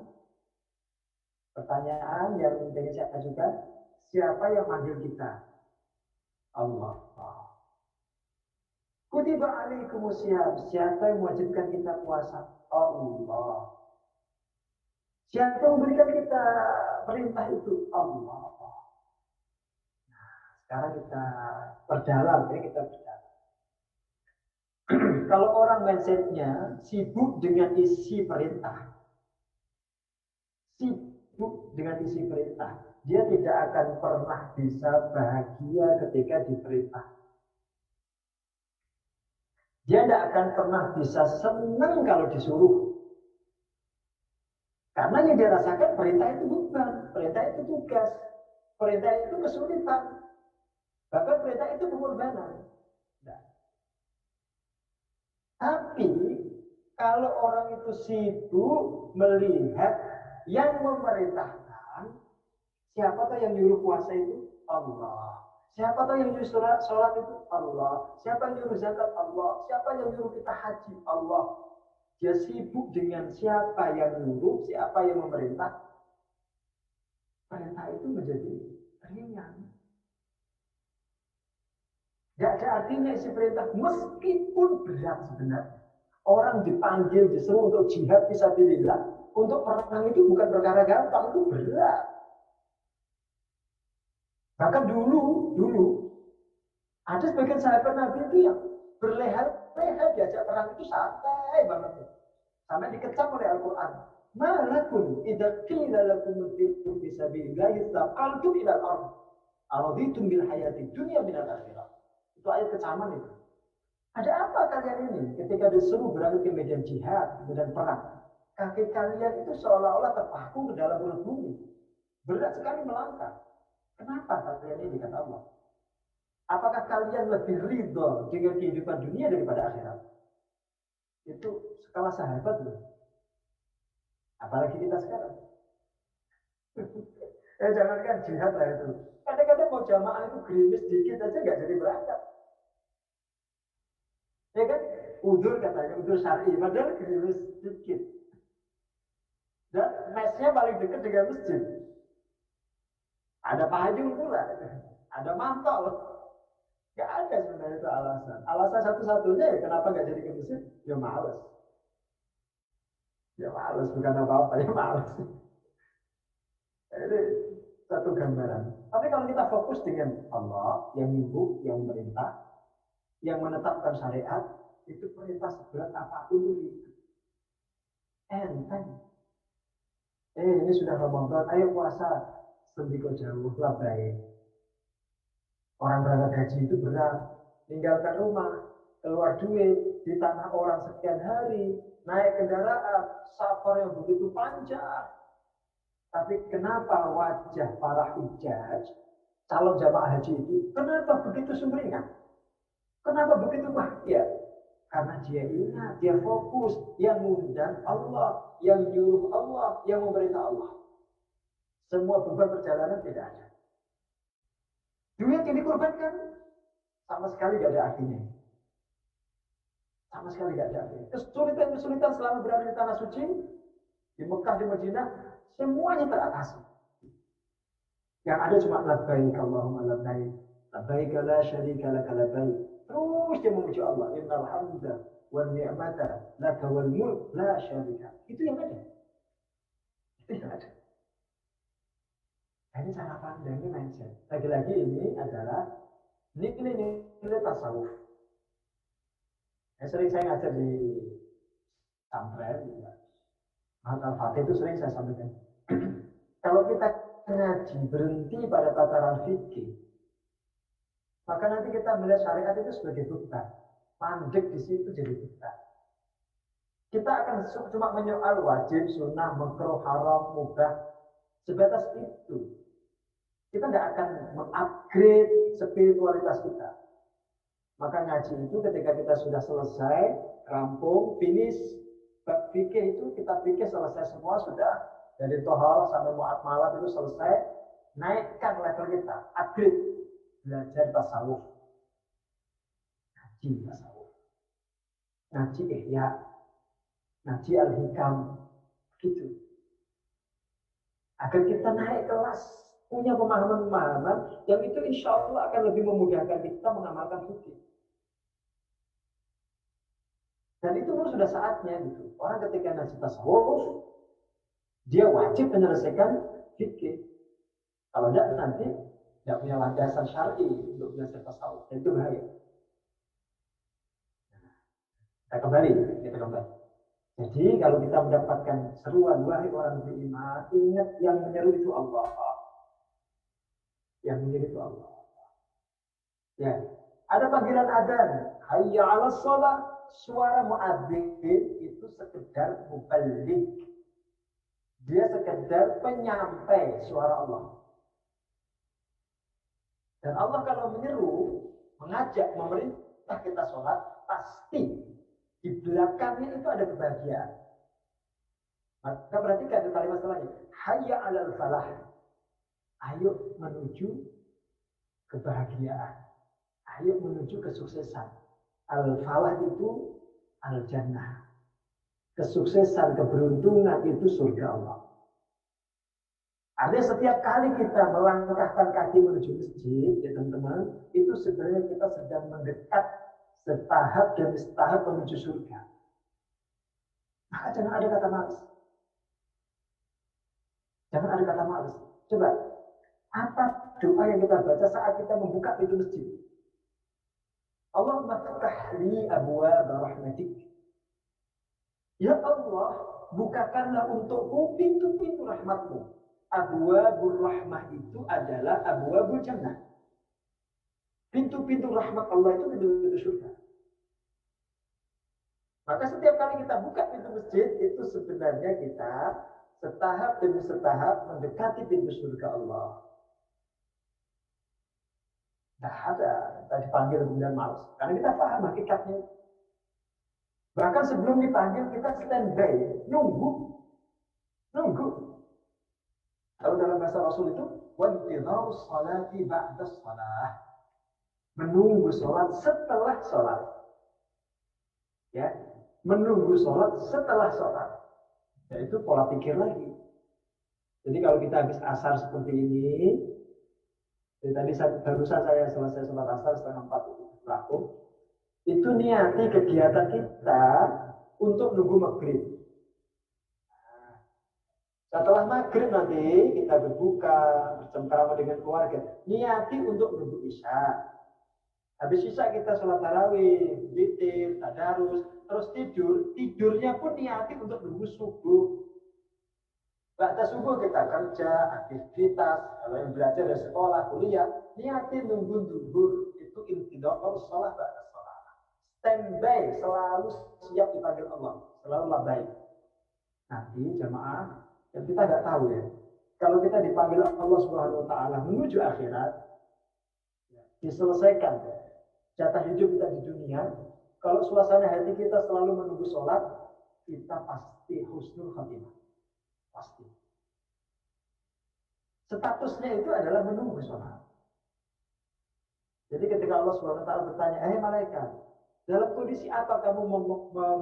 pertanyaan yang ingin saya ajukan, siapa yang manggil kita? Allah. Kutiba alaikumusiyam, siapa yang mewajibkan kita puasa? Allah. Siapa yang memberikan kita perintah itu? Allah. Nah, sekarang kita berjalan. Kalau orang mindsetnya sibuk dengan isi perintah, dia tidak akan pernah bisa bahagia ketika diperintah. Dia tidak akan pernah bisa senang kalau disuruh. Karena yang dia rasakan perintah itu beban, perintah itu tugas, perintah itu kesulitan, bahkan perintah itu pengorbanan. Nah. Tapi kalau orang itu sibuk melihat yang memerintahkan, siapa tahu yang nyuruh puasa itu? Allah. Siapa tahu yang nyuruh sholat itu? Allah. Siapa yang nyuruh zakat? Allah. Siapa yang nyuruh kita haji? Allah. Dia sibuk dengan siapa yang nyuruh, siapa yang memerintah. Perintah itu menjadi ringan. Tidak ada artinya isi perintah, meskipun berat sebenarnya. Orang dipanggil, disuruh untuk jihad fisabilillah, untuk perang itu bukan perkara gampang, itu berat. Bahkan dulu ada sebagian sahabat Nabi itu yang berleha-leha diajak perang itu santai banget. Sampai dikecam oleh Al-Quran. Malakum idza qila lakum infiru fi sabilillah istaqaltum ila al-ardh. Araditum bil hayati dunya min al-akhirah. Itu ayat kecaman itu. Ada apa kalian ini ketika disuruh berangkat ke medan jihad, medan perang? Kaki kalian itu seolah-olah terpaku ke dalam perut bumi. Berat sekali melangkah. Kenapa kalian ini kata Allah? Apakah kalian lebih ridho dengan kehidupan dunia daripada akhirat? Itu skala sahabat loh. Apalagi kita sekarang. Jangankan jihad lah itu. Kadang-kadang mau jamaah itu gerimis dikit aja nggak jadi berangkat. Ya kan? Udur katanya, udur syar'i. Padahal gerimis dikit. Dan mesnya paling dekat dengan masjid. Ada payung pula. Ada mantel. Gak ada sebenarnya itu alasan. Alasan satu-satunya ya kenapa gak jadi ke masjid? Ya males. Ya males, bukan apa-apa, ya males. Ini satu gambaran. Tapi kalau kita fokus dengan Allah yang nyuruh, yang memerintah, yang menetapkan syariat, itu perintah seberat apapun itu enteng. Ini sudah Ramadan, ayo puasa. Sendiko jauh lah baik. Orang berangkat haji itu berat, tinggalkan rumah, keluar duit di tanah orang sekian hari, naik kendaraan, safar yang begitu panjang. Tapi kenapa wajah para hujjaj calon jamaah haji itu, kenapa begitu sumringah? Kenapa begitu bahagia? Karena dia ingat, dia fokus, yang mengundang Allah, yang nyuruh Allah, yang memerintah Allah. Semua beban perjalanan tidak ada. Duit yang dikorbankan sama sekali tidak ada artinya. Sama sekali tidak ada artinya. Kesulitan-kesulitan selama berada di tanah suci, di Mekah, di Madinah, semuanya teratasi. Yang ada cuma labbaik Allahumma labbaik, labbaik la syarika laka labbaik. Terus dia memuji Allah, innal hamda wan ni'mata laka wal mulk la syarika. Itu yang ada. Itu yang ada. Ini cara pandang, ini mindset. Lagi-lagi ini adalah nilai-nilai tasawuf. Sering saya ngajar di pesantren, Al-Fatih itu sering saya sampaikan. Kalau kita ngaji berhenti pada tataran fikih, maka nanti kita melihat syariat itu sebagai buta. Mandek di situ jadi buta. Kita akan cuma menyoal wajib, sunnah, makruh, haram, mubah. Sebatas itu. Kita tidak akan mengupgrade spiritualitas kita. Maka ngaji itu ketika kita sudah selesai, rampung, finish, bab fikih itu kita pikir selesai semua sudah. Dari tohal sampai mu'amalat itu selesai. Naikkan level kita, upgrade. Belajar tasawuf. Ngaji tasawuf. Ngaji ihya. Ngaji al-hikam. Gitu. Agar kita naik kelas. Punya pemahaman-pemahaman yang itu insya Allah akan lebih memudahkan kita mengamalkan fikih. Dan itu sudah saatnya gitu. Orang ketika ngaji tasawuf, dia wajib menyelesaikan fikih. Kalau tidak nanti tidak punya landasan syar'i untuk belajar tasawuf. Dan itu bahaya. Kita kembali. Jadi kalau kita mendapatkan seruan wahai orang beriman, ingat yang menyeru itu Allah. Yang menyeru itu Allah. Ya, ada panggilan adzan, hayya 'alas shalah. Suara muadzin itu sekedar muballigh. Dia sekedar penyampai suara Allah. Dan Allah kalau menyeru, mengajak, memerintah kita sholat, pasti di belakangnya itu ada kebahagiaan. Maka perhatikan itu kalimat setelahnya. Hayya 'alal falah. Ayo menuju kebahagiaan. Ayo menuju kesuksesan. Al-falah itu al-jannah. Kesuksesan, keberuntungan itu surga Allah. Artinya setiap kali kita melangkahkan kaki menuju masjid, ya teman-teman, itu sebenarnya kita sedang mendekat setahap demi setahap menuju surga. Maka jangan ada kata malas. Jangan ada kata malas. Coba, apa doa yang kita baca saat kita membuka pintu masjid? Allahumma ftah li abwaab rahmatik. Ya Allah, bukakanlah untukku pintu-pintu rahmatmu. Abwaabur rahmah itu adalah abwaabul jannah. Pintu-pintu rahmat Allah itu pintu-pintu surga. Maka setiap kali kita buka pintu masjid, itu sebenarnya kita setahap demi setahap mendekati pintu surga Allah. Tidak ada, kita dipanggil kemudian malas. Karena kita paham hakikatnya. Bahkan sebelum dipanggil, kita standby, nunggu. Kalau dalam bahasa Rasul itu, وَانْتِظَارُ الصَّلَاةِ بَعْدَ الصَّلَاةِ. Menunggu sholat setelah sholat. Ya, menunggu sholat setelah sholat. Yaitu pola pikir lagi. Jadi kalau kita habis asar seperti ini, jadi tadi barusan saya selesai sholat asar setengah 4 rakum, itu niati kegiatan kita untuk nunggu maghrib. Setelah maghrib nanti kita berbuka, bercengkrama dengan keluarga, niati untuk nunggu isya. Habis isya kita sholat tarawih, witir, tadarus, terus tidur. Tidurnya pun niati untuk nunggu subuh. Ba'da subuh kita kerja, aktivitas, kalau yang belajar dari sekolah, kuliah, niati nunggu zuhur, itu intidhar sholat ba'da sholat. Standby, selalu siap dipanggil Allah, selalu labbaik. Nanti jamaah, yang kita nggak tahu ya, kalau kita dipanggil Allah Subhanahu Wa Taala menuju akhirat, diselesaikan jatah hidup kita di dunia, kalau suasana hati kita selalu menunggu sholat, kita pasti husnul khatimah. Pasti. Statusnya itu adalah menunggu sholat. Jadi ketika Allah SWT bertanya, malaikat, dalam kondisi apa kamu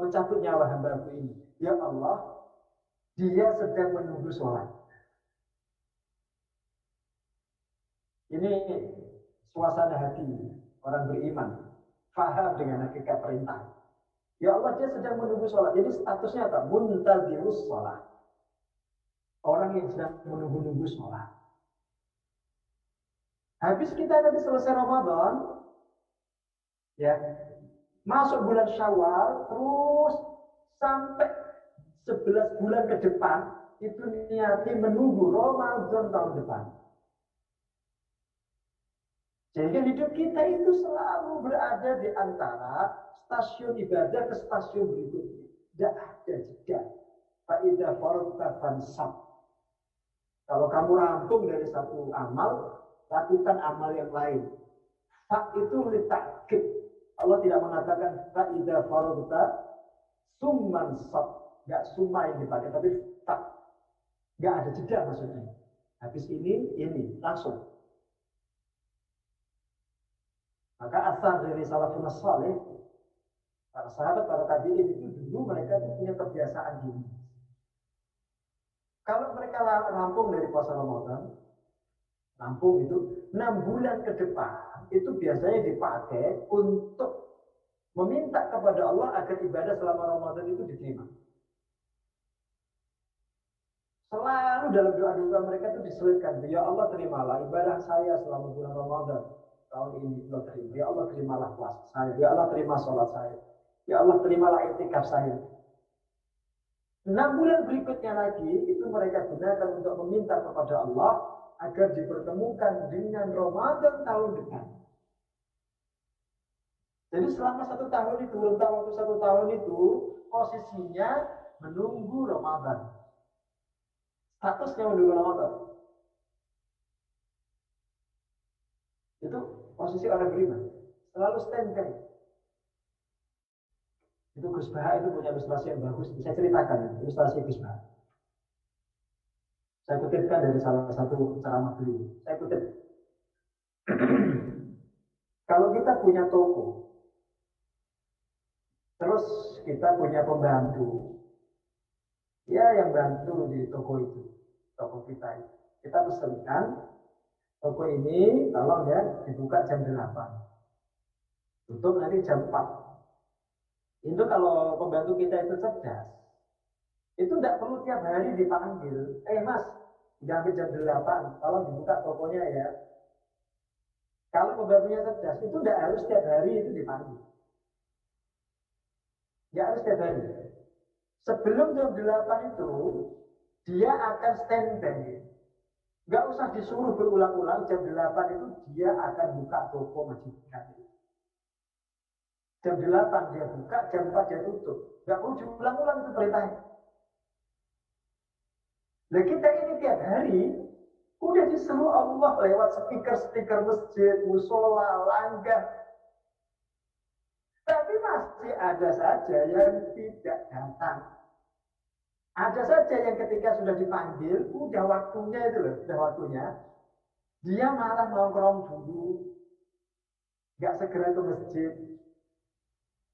mencabut nyawa hamba-Mu ini? Ya Allah, dia sedang menunggu sholat. Ini suasana hati orang beriman, faham dengan hakikat perintah. Ya Allah, dia sedang menunggu sholat. Jadi statusnya apa? Muntazirus sholat. Orang yang sedang menunggu-nunggu sholat. Habis kita nanti selesai Ramadan, ya, masuk bulan Syawal, terus sampai 11 bulan ke depan, itu niati menunggu Ramadan tahun depan. Sehingga hidup kita itu selalu berada di antara stasiun ibadah ke stasiun berikutnya. Tidak ada jeda. Faidah faragta fansab. Kalau kamu rampung dari satu amal, lakukan amal yang lain. Fa itu litakid. Allah tidak mengatakan faidah faragta summan sab. Tidak summa yang dipakai, tapi fa. Tidak ada jeda maksudnya. Habis ini, langsung. Maka asal dari salafun salih, para sahabat, para tabi'in itu dulu mereka punya kebiasaan gini. Kalau mereka rampung dari puasa Ramadan, rampung itu 6 bulan ke depan, itu biasanya dipakai untuk meminta kepada Allah agar ibadah selama Ramadan itu diterima. Selalu dalam doa-doa mereka itu diselitkan, ya Allah terimalah ibadah saya selama bulan Ramadan. Tahun ini Allah terima. Ya Allah terimalah puasa saya. Ya Allah terima sholat saya. Ya Allah terimalah i'tikaf saya. 6 bulan berikutnya lagi itu mereka gunakan untuk meminta kepada Allah agar dipertemukan dengan Ramadan tahun depan. Jadi selama 1 tahun itu, rentang waktu 1 tahun itu posisinya menunggu Ramadan. Statusnya menunggu Ramadan. Itu posisi orang beriman. Selalu standby. Itu Gus Baha itu punya ilustrasi yang bagus. Saya ceritakan ilustrasi Gus Baha. Saya kutipkan dari salah satu ceramah beliau. Saya kutip. Kalau kita punya toko, terus kita punya pembantu, ya yang bantu di toko itu, toko kita itu. Kita pesankan, toko ini tolong ya dibuka jam 8. Tutup nanti jam 4. Itu kalau pembantu kita itu cerdas, itu tidak perlu tiap hari dipanggil. Mas, udah hampir jam 8, tolong dibuka tokonya ya. Kalau pembantunya cerdas, itu tidak harus tiap hari itu dipanggil. Tidak harus tiap hari. Sebelum jam 8 itu, dia akan standby. Gak usah disuruh berulang-ulang, jam 8 itu dia akan buka toko majikan. Jam 8 dia buka, jam 4 dia tutup. Gak perlu diulang-ulang itu perintahnya. Nah kita ini tiap hari, udah disuruh Allah lewat speaker masjid, musola, langgar. Tapi masih ada saja yang tidak datang. Ada saja yang ketika sudah dipanggil, udah waktunya itu loh, sudah waktunya. Dia malah nongkrong dulu. Gak segera ke masjid.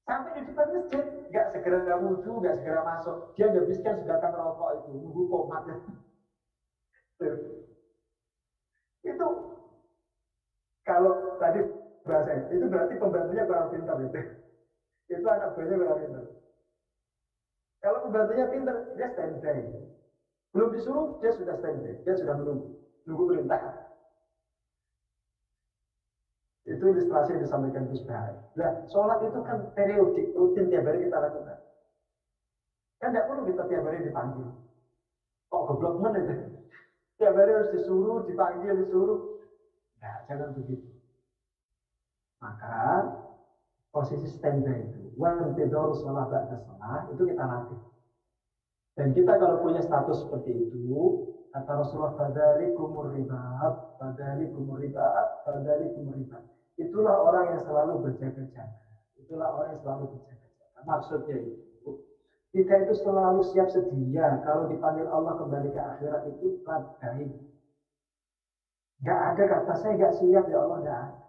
Sampai di depan masjid, gak segera wudhu, gak segera masuk. Dia habiskan sebatang rokok itu, nunggu komatnya. Itu, kalau tadi bahasa itu berarti pembantunya kurang pintar itu. Itu anak buahnya kurang pintar. Kalau pembantunya pintar, dia standby. Belum disuruh, dia sudah standby. Dia sudah nunggu perintah. Itu ilustrasi yang disampaikan Gus Bahari. Nah, sholat itu kan periodik, rutin tiap hari kita lakukan. Kan tidak perlu kita tiap hari dipanggil. Kok goblok mana itu? Tiap hari harus disuruh, dipanggil, disuruh. Nah, jangan begitu. Maka posisi standby itu, wantidor sholat ba'da sholat, itu kita latih. Dan kita kalau punya status seperti itu, kata Rasulullah, fadzalikumur ribat, fadzalikumur ribat, fadzalikumur ribat. itulah orang yang selalu berjaga-jaga. Itulah orang yang selalu berjaga-jaga. Maksudnya itu, kita itu selalu siap sedia kalau dipanggil Allah kembali ke akhirat itu baik. Gak ada kata saya gak siap ya Allah, gak ada.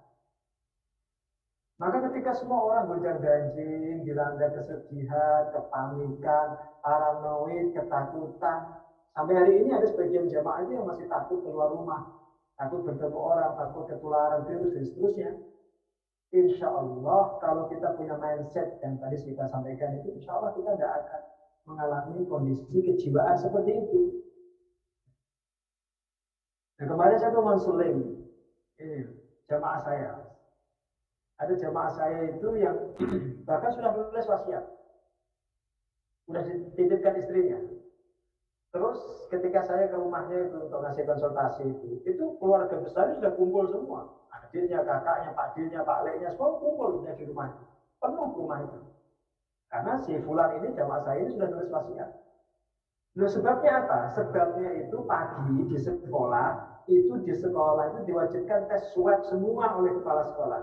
Maka ketika semua orang gonjang-ganjing, dilanda kesedihan, kepanikan, paranoid, ketakutan. Sampai hari ini ada sebagian jamaah itu yang masih takut keluar rumah, takut bertemu orang, takut ketularan virus dan seterusnya. Insya Allah kalau kita punya mindset yang tadi kita sampaikan itu, insya Allah kita tidak akan mengalami kondisi kejiwaan seperti itu. Nah, kemarin saya tuh mensulim ini jamaah saya. Ada jamaah saya itu yang bahkan sudah menulis wasiat, sudah dititipkan istrinya. Terus ketika saya ke rumahnya itu untuk ngasih konsultasi itu keluarga besar sudah kumpul semua. Adiknya, kakaknya, pak Dilnya, pak Leknya, semua kumpul di rumah itu. Penuh rumah itu. Karena si Fulan ini, jamaah saya ini sudah nulis wasiat. Loh, sebabnya apa? Sebabnya itu pagi di sekolah itu diwajibkan tes swab semua oleh kepala sekolah.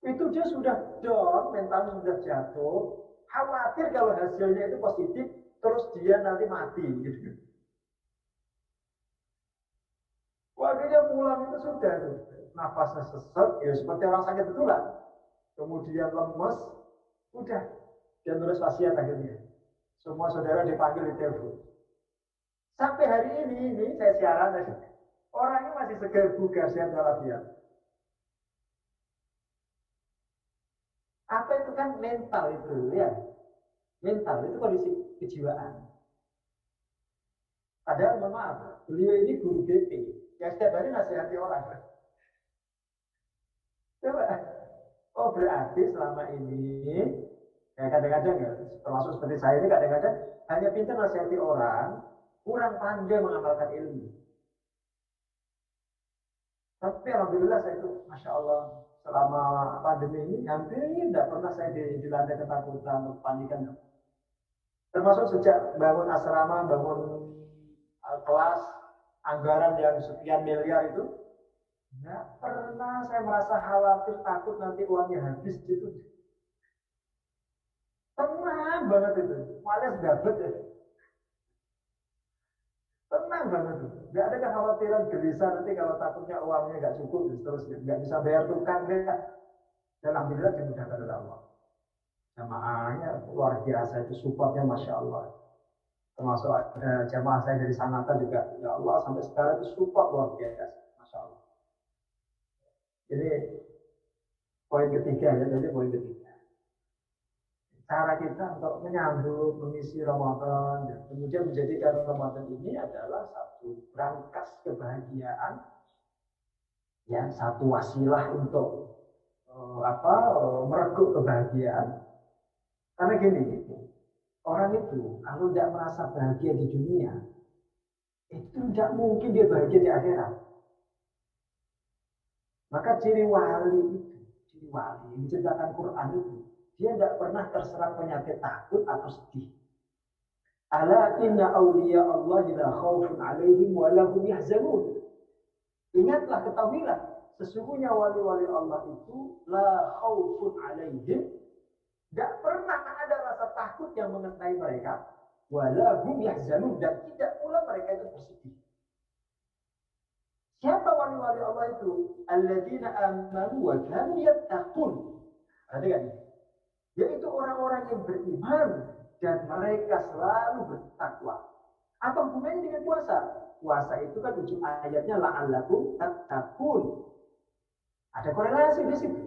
Itu dia sudah down, mentalnya sudah jatuh, khawatir kalau hasilnya itu positif, terus dia nanti mati gitu. Waktunya pulang itu sudah nafasnya sesak, ya seperti orang sakit betulan. Kemudian lemes, udah dia nulis wasiat akhirnya. Semua saudara dipanggil di telepon. Sampai hari ini saya siaran, orang ini masih segar bugar, sehat walafiat. Apa itu kan mental itu ya. Mental itu kondisi kejiwaan. Padahal mohon maaf, beliau ini guru BP. Yang setiap hari nasihati orang. Coba. Oh berarti selama ini, ya kadang-kadang ya, termasuk seperti saya ini kadang-kadang hanya pintar nasihati orang, kurang pandai mengamalkan ilmu. Tapi alhamdulillah saya itu, Masya Allah, selama pandemi ini hampir tidak pernah saya dilanda ketakutan, kepanikan. Termasuk sejak bangun asrama, bangun kelas, anggaran yang sekian miliar itu, nggak pernah saya merasa khawatir, takut nanti uangnya habis gitu. Tenang banget itu, malah dapat ya. Tenang banget itu, nggak ada kekhawatiran gelisah nanti kalau takutnya uangnya nggak cukup dan seterusnya, nggak bisa bayar tukang nggak. Dan alhamdulillah dimudahkan oleh Allah. Jamaahnya luar biasa itu supportnya Masya Allah. Termasuk jamaah saya dari Sanata juga, ya Allah sampai sekarang itu support luar biasa, Masya Allah. Jadi poin ketiga ya, jadi poin ketiga. Cara kita untuk menyambut, mengisi Ramadan, dan kemudian menjadikan Ramadan ini adalah satu berangkas kebahagiaan, ya satu wasilah untuk meregut kebahagiaan. Karena gini, orang itu kalau tidak merasa bahagia di dunia, itu tidak mungkin dia bahagia di akhirat. Maka ciri wali yang diceritakan Quran itu, dia tidak pernah terserang penyakit takut atau sedih. Ala inna awliya Allah la khaufun alaihim wa lahum yahzanun. Ingatlah, ketahuilah, sesungguhnya wali-wali Allah itu la khaufun alaihim, tidak pernah ada rasa takut yang mengenai mereka, wa lahum yahzanun, dan tidak pula mereka itu bersedih. Siapa wali-wali Allah itu? Alladzina amanu wa kanu yattaqun. Perhatikan, yaitu orang-orang yang beriman dan mereka selalu bertakwa. Apa hubungannya dengan puasa? Puasa itu kan ujung ayatnya la'allakum tattaqun. Ada korelasi di situ.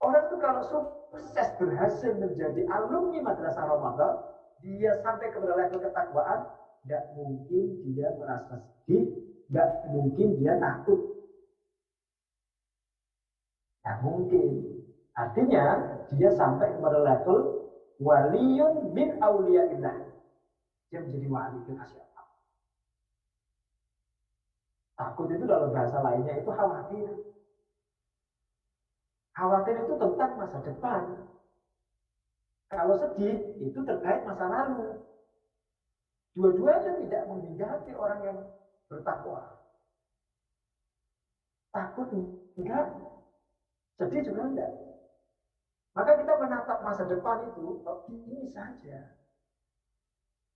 Orang itu kalau sukses berhasil menjadi alumni madrasah Ramadan, dia sampai kepada level ketakwaan, tidak mungkin dia merasa sedih, tidak mungkin dia takut. Tidak mungkin. Artinya dia sampai kepada level waliyun min awliyaillah. Dia menjadi wali kekasih Allah. Takut itu dalam bahasa lainnya itu khawatir. Khawatir itu tentang masa depan. Kalau sedih itu terkait masa lalu. Dua-duanya tidak menghinggapi orang yang bertakwa. Takut enggak, sedih juga enggak. Maka kita menatap masa depan itu ini saja.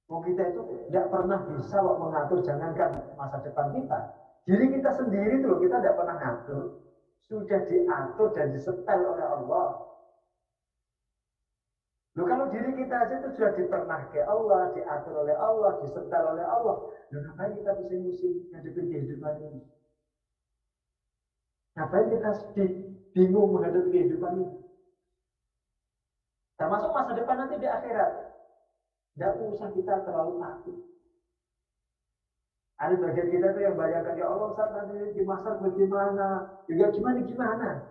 Kita itu tidak pernah bisa mengatur, jangankan masa depan kita. Diri kita sendiri itu kita tidak pernah ngatur. Sudah diatur dan disetel oleh Allah. Loh, kalau diri kita aja itu sudah dipernah ke Allah, diatur oleh Allah, disetel oleh Allah. Loh, ngapain kita pusing-pusing menghadapi kehidupan ini? Ngapain kita sedih, bingung menghadapi kehidupan ini? Termasuk masa depan nanti di akhirat. Tidak usah kita terlalu takut. Ada bagian kita tuh yang bayangkan, ya Allah Ustaz nanti di masa bagaimana? Juga gimana?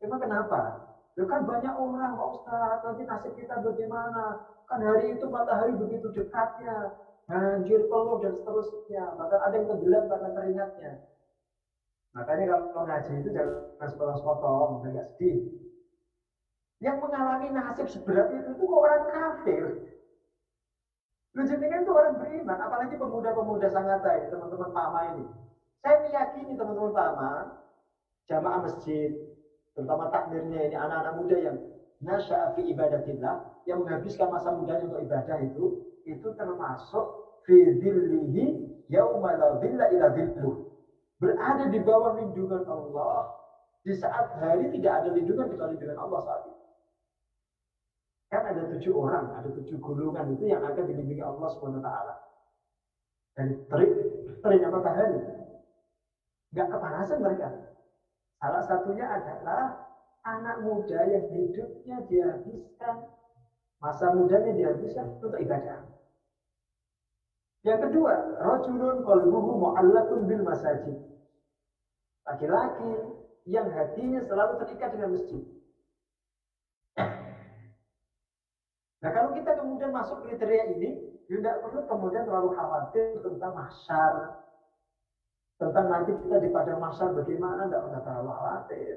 Emang kenapa? Ya kan banyak orang Pak Ustaz, nanti nasib kita bagaimana? Kan hari itu matahari begitu dekatnya, banjir peluh dan seterusnya. Bahkan ada yang tenggelam karena teringatnya. Makanya kalau ngaji itu jangan sepotong-sepotong, agak sedih. Yang mengalami nasib seberat itu kok orang kafir. Lu jenengan itu orang beriman, apalagi pemuda-pemuda sangat baik, teman-teman PAMA ini. Saya meyakini teman-teman PAMA, jamaah masjid, terutama takmirnya ini anak-anak muda yang nasya'a fi ibadatillah, yang menghabiskan masa mudanya untuk ibadah itu termasuk fi dhillihi yauma la dhilla illa dhilluh. Berada di bawah lindungan Allah di saat hari tidak ada lindungan kecuali lindungan Allah saat itu. Kan ada 7 orang, ada 7 golongan itu yang akan dilindungi Allah SWT. Dari teriknya matahari. Nggak kepanasan mereka. Salah satunya adalah anak muda yang hidupnya dihabiskan, masa mudanya dihabiskan untuk ibadah. Yang kedua, rajulun qalbuhu mu'allaqun bil masajid. Laki-laki yang hatinya selalu terikat dengan masjid. Nah, kalau kita kemudian masuk kriteria ini, tidak perlu kemudian terlalu khawatir tentang mahsyar, tentang nanti kita di padang mahsyar bagaimana, tidak usah terlalu khawatir.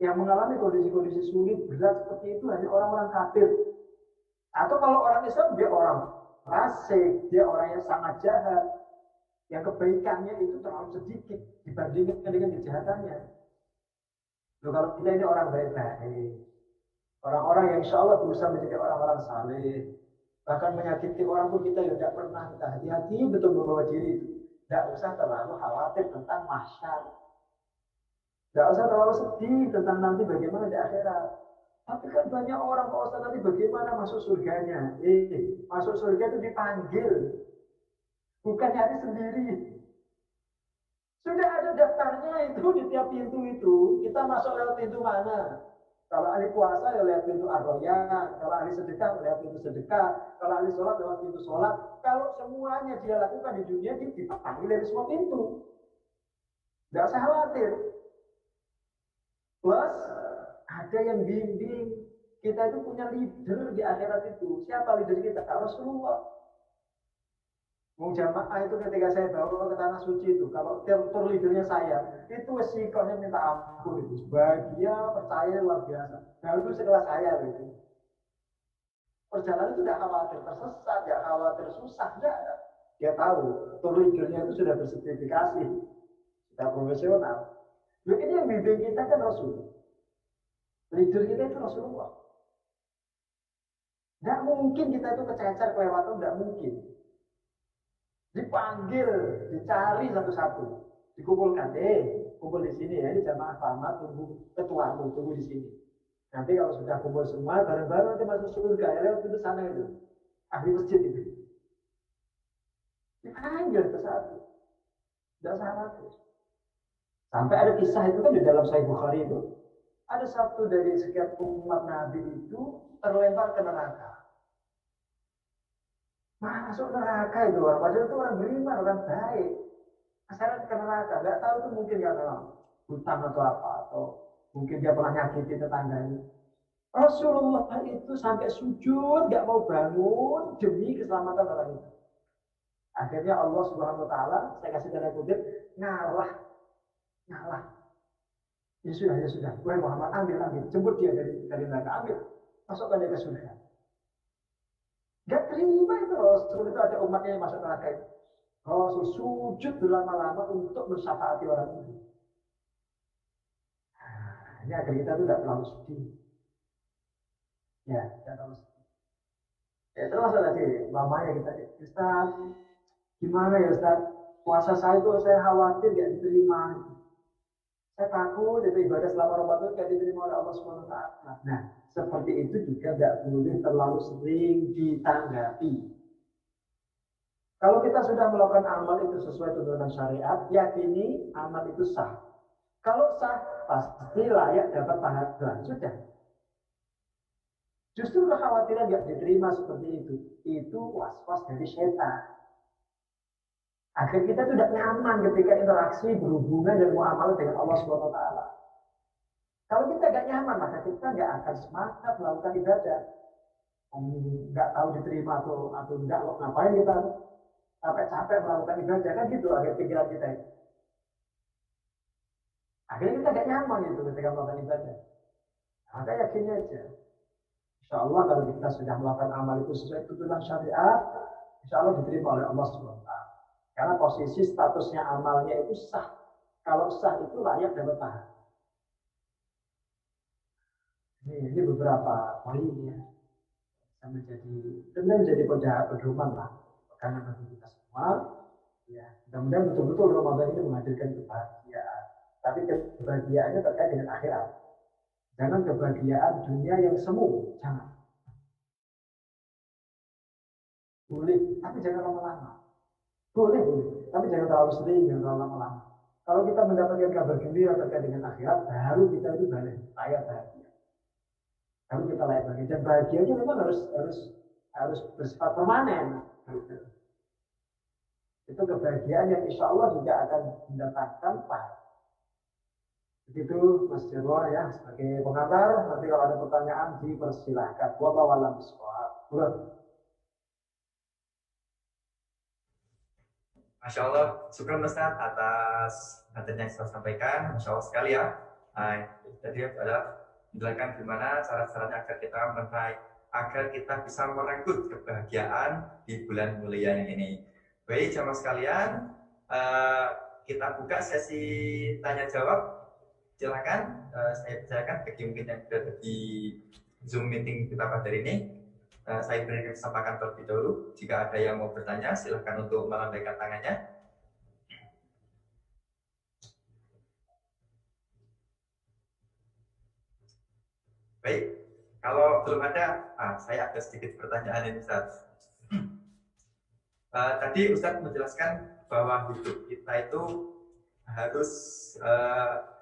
Yang mengalami kondisi-kondisi sulit, berat seperti itu hanya orang-orang kafir. Atau kalau orang Islam, dia orang fasik, dia orang yang sangat jahat, yang kebaikannya itu terlalu sedikit dibandingkan dengan kejahatannya. Loh, kalau kita ini orang baik-baik, orang-orang yang insya Allah berusaha menjadi orang-orang saleh, bahkan menyakiti orang pun kita tidak pernah, kita hati-hati betul membawa diri itu. Tidak usah terlalu khawatir tentang mahsyar. Tidak usah terlalu sedih tentang nanti bagaimana di akhirat. Tapi kan banyak orang, Pak Ustaz, nanti bagaimana masuk surganya? Masuk surga itu dipanggil, bukan nyari sendiri. Sudah ada daftarnya itu di tiap pintu itu. Kita masuk lewat pintu mana? Kalau ahli puasa ya lewat pintu ar-royan, kalau ahli sedekah lewat pintu sedekah, kalau ahli sholat lewat pintu sholat. Kalau semuanya dia lakukan di dunia, dia dipanggil dari semua pintu. Tidak usah khawatir. Plus ada yang bimbing. Kita itu punya leader di akhirat itu. Siapa leader kita? Rasulullah. Jamaah itu ketika saya bawa ke tanah suci itu, kalau tur leadernya saya, itu resikonya minta ampun itu. Bahagia, percaya luar biasa. Nah itu setelah saya itu. Perjalanan itu tidak khawatir tersesat, tidak khawatir susah, tidak ada. Dia tahu tur leadernya itu sudah bersertifikasi, sudah profesional. Loh, ini yang bimbing kita kan Rasul. Leader kita itu Rasulullah. Tidak mungkin kita itu kececer kelewatan, tidak mungkin. Dipanggil, dicari satu-satu, dikumpulkan. Kumpul di sini ya, ini jamaah PAMA, tunggu ketuamu, tunggu di sini. Nanti kalau sudah kumpul semua, bareng-bareng nanti masuk surga. Ya lewat itu sana itu, ahli masjid itu. Dipanggil ke satu, tidak salah tuh. Sampai ada kisah itu kan di dalam Sahih Bukhari itu, ada satu dari sekian umat Nabi itu terlempar ke neraka. Masuk neraka itu orang, padahal itu orang beriman, orang baik. Asalnya ke neraka, nggak tahu itu mungkin karena hutang atau apa, atau mungkin dia pernah nyakiti tetangganya. Rasulullah itu sampai sujud, nggak mau bangun demi keselamatan orang itu. Akhirnya Allah Subhanahu Wa Taala, saya kasih tanda kutip, ngalah. Ya sudah. Wahai Muhammad, ambil, jemput dia dari neraka, ambil, masukkan dia ke surga. Gak terima itu Rasul, itu ada umatnya yang masuk neraka itu. Rasul sujud berlama-lama untuk mensyafaati orang itu. Nah, ini agar kita tuh tidak terlalu sedih. Ya, tidak terlalu sedih. Ya termasuk tadi, mamanya kita, Ustaz, gimana ya Ustaz? Puasa saya itu saya khawatir gak diterima. Saya takut itu ibadah selama Ramadan gak diterima oleh Allah SWT. Nah, seperti itu juga tidak boleh terlalu sering ditanggapi. Kalau kita sudah melakukan amal itu sesuai tuntunan syariat, yakini amal itu sah. Kalau sah, pasti layak dapat pahala. Sudah. Justru kekhawatiran gak diterima seperti itu was-was dari setan. Agar kita tidak nyaman ketika interaksi berhubungan dan muamalah dengan Allah SWT. Kalau kita gak nyaman, maka kita gak akan semangat melakukan ibadah. Gak tahu diterima atau enggak, ngapain kita capek-capek melakukan ibadah, kan gitu agar pikiran kita itu. Akhirnya kita gak nyaman gitu ketika melakukan ibadah. Maka yakin aja. Insya Allah kalau kita sudah melakukan amal itu sesuai tuntunan syariat, insya Allah diterima oleh Allah SWT. Karena posisi statusnya amalnya itu sah. Kalau sah itu layak dapat pahala. Ini beberapa poin ya. Bisa menjadi pedoman lah. Karena bagi kita semua, ya, mudah-mudahan betul-betul Ramadan ini menghadirkan kebahagiaan. Tapi kebahagiaannya terkait dengan akhirat. Jangan kebahagiaan dunia yang semu, jangan. Boleh, tapi jangan lama-lama. Boleh, tapi jangan terlalu sering, jangan terlalu lama-lama. Kalau kita mendapatkan kabar gembira terkait dengan akhirat, baru kita itu balik layak bahagia. Baru kita layak bahagia. Dan bahagia itu memang harus bersifat permanen. Itu kebahagiaan yang insya Allah juga akan mendatangkan pahala. Begitu Mas Jarwo ya, sebagai pengantar, nanti kalau ada pertanyaan dipersilahkan. Wallahu a'lam bishawab. Masya Allah, syukur Ustaz atas materi yang saya sampaikan. Masya Allah sekali ya. Jadi adalah menjelaskan gimana cara-caranya agar kita bisa merenggut kebahagiaan di bulan mulia yang ini. Baik, jamaah sekalian, kita buka sesi tanya jawab. Silakan, saya percayakan bagi mungkin yang berada di Zoom meeting kita pada hari ini. Saya berikan kesempatan terlebih dahulu. Jika ada yang mau bertanya, silakan untuk melambaikan tangannya. Baik, kalau belum ada, saya ada sedikit pertanyaan ini, Ustaz. Tadi Ustaz menjelaskan bahwa hidup kita itu harus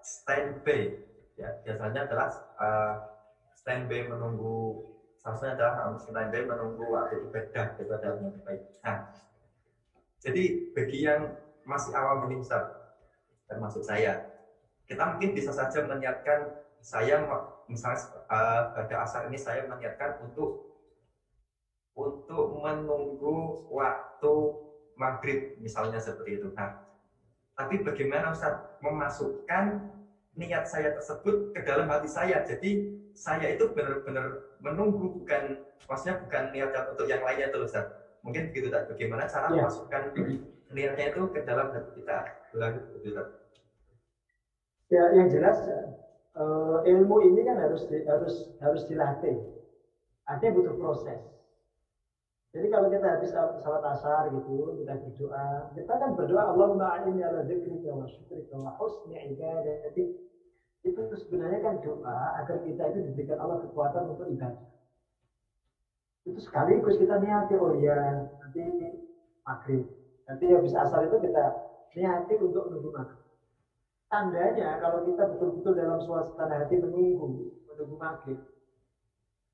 standby. Ya, biasanya adalah standby menunggu. Seharusnya adalah standby menunggu waktu ibadah, itu adalah yang terbaik. Nah, jadi bagi yang masih awam ini Ustaz, termasuk saya, kita mungkin bisa saja meniatkan, saya misalnya pada asar ini saya meniatkan untuk menunggu waktu maghrib misalnya seperti itu. Nah, tapi bagaimana Ustaz memasukkan niat saya tersebut ke dalam hati saya? Jadi saya itu benar-benar menunggu, maksudnya bukan niat untuk yang lainnya tuh Ustaz. Mungkin begitu tak? Bagaimana cara memasukkan niatnya itu ke dalam hati kita? Ustaz. Ya, yang jelas ilmu ini kan harus dilatih. Artinya butuh proses. Jadi kalau kita habis salat asar gitu, kita berdoa, kita kan berdoa Allahumma a'inni ala dzikrika wa syukrika wa husni ibadatik. Itu sebenarnya kan doa agar kita itu diberikan Allah kekuatan untuk ibadah. Itu sekaligus kita niati, oh ya nanti maghrib, nanti habis asar itu kita niati untuk nunggu maghrib. Tandanya kalau kita betul-betul dalam suasana hati menunggu maghrib,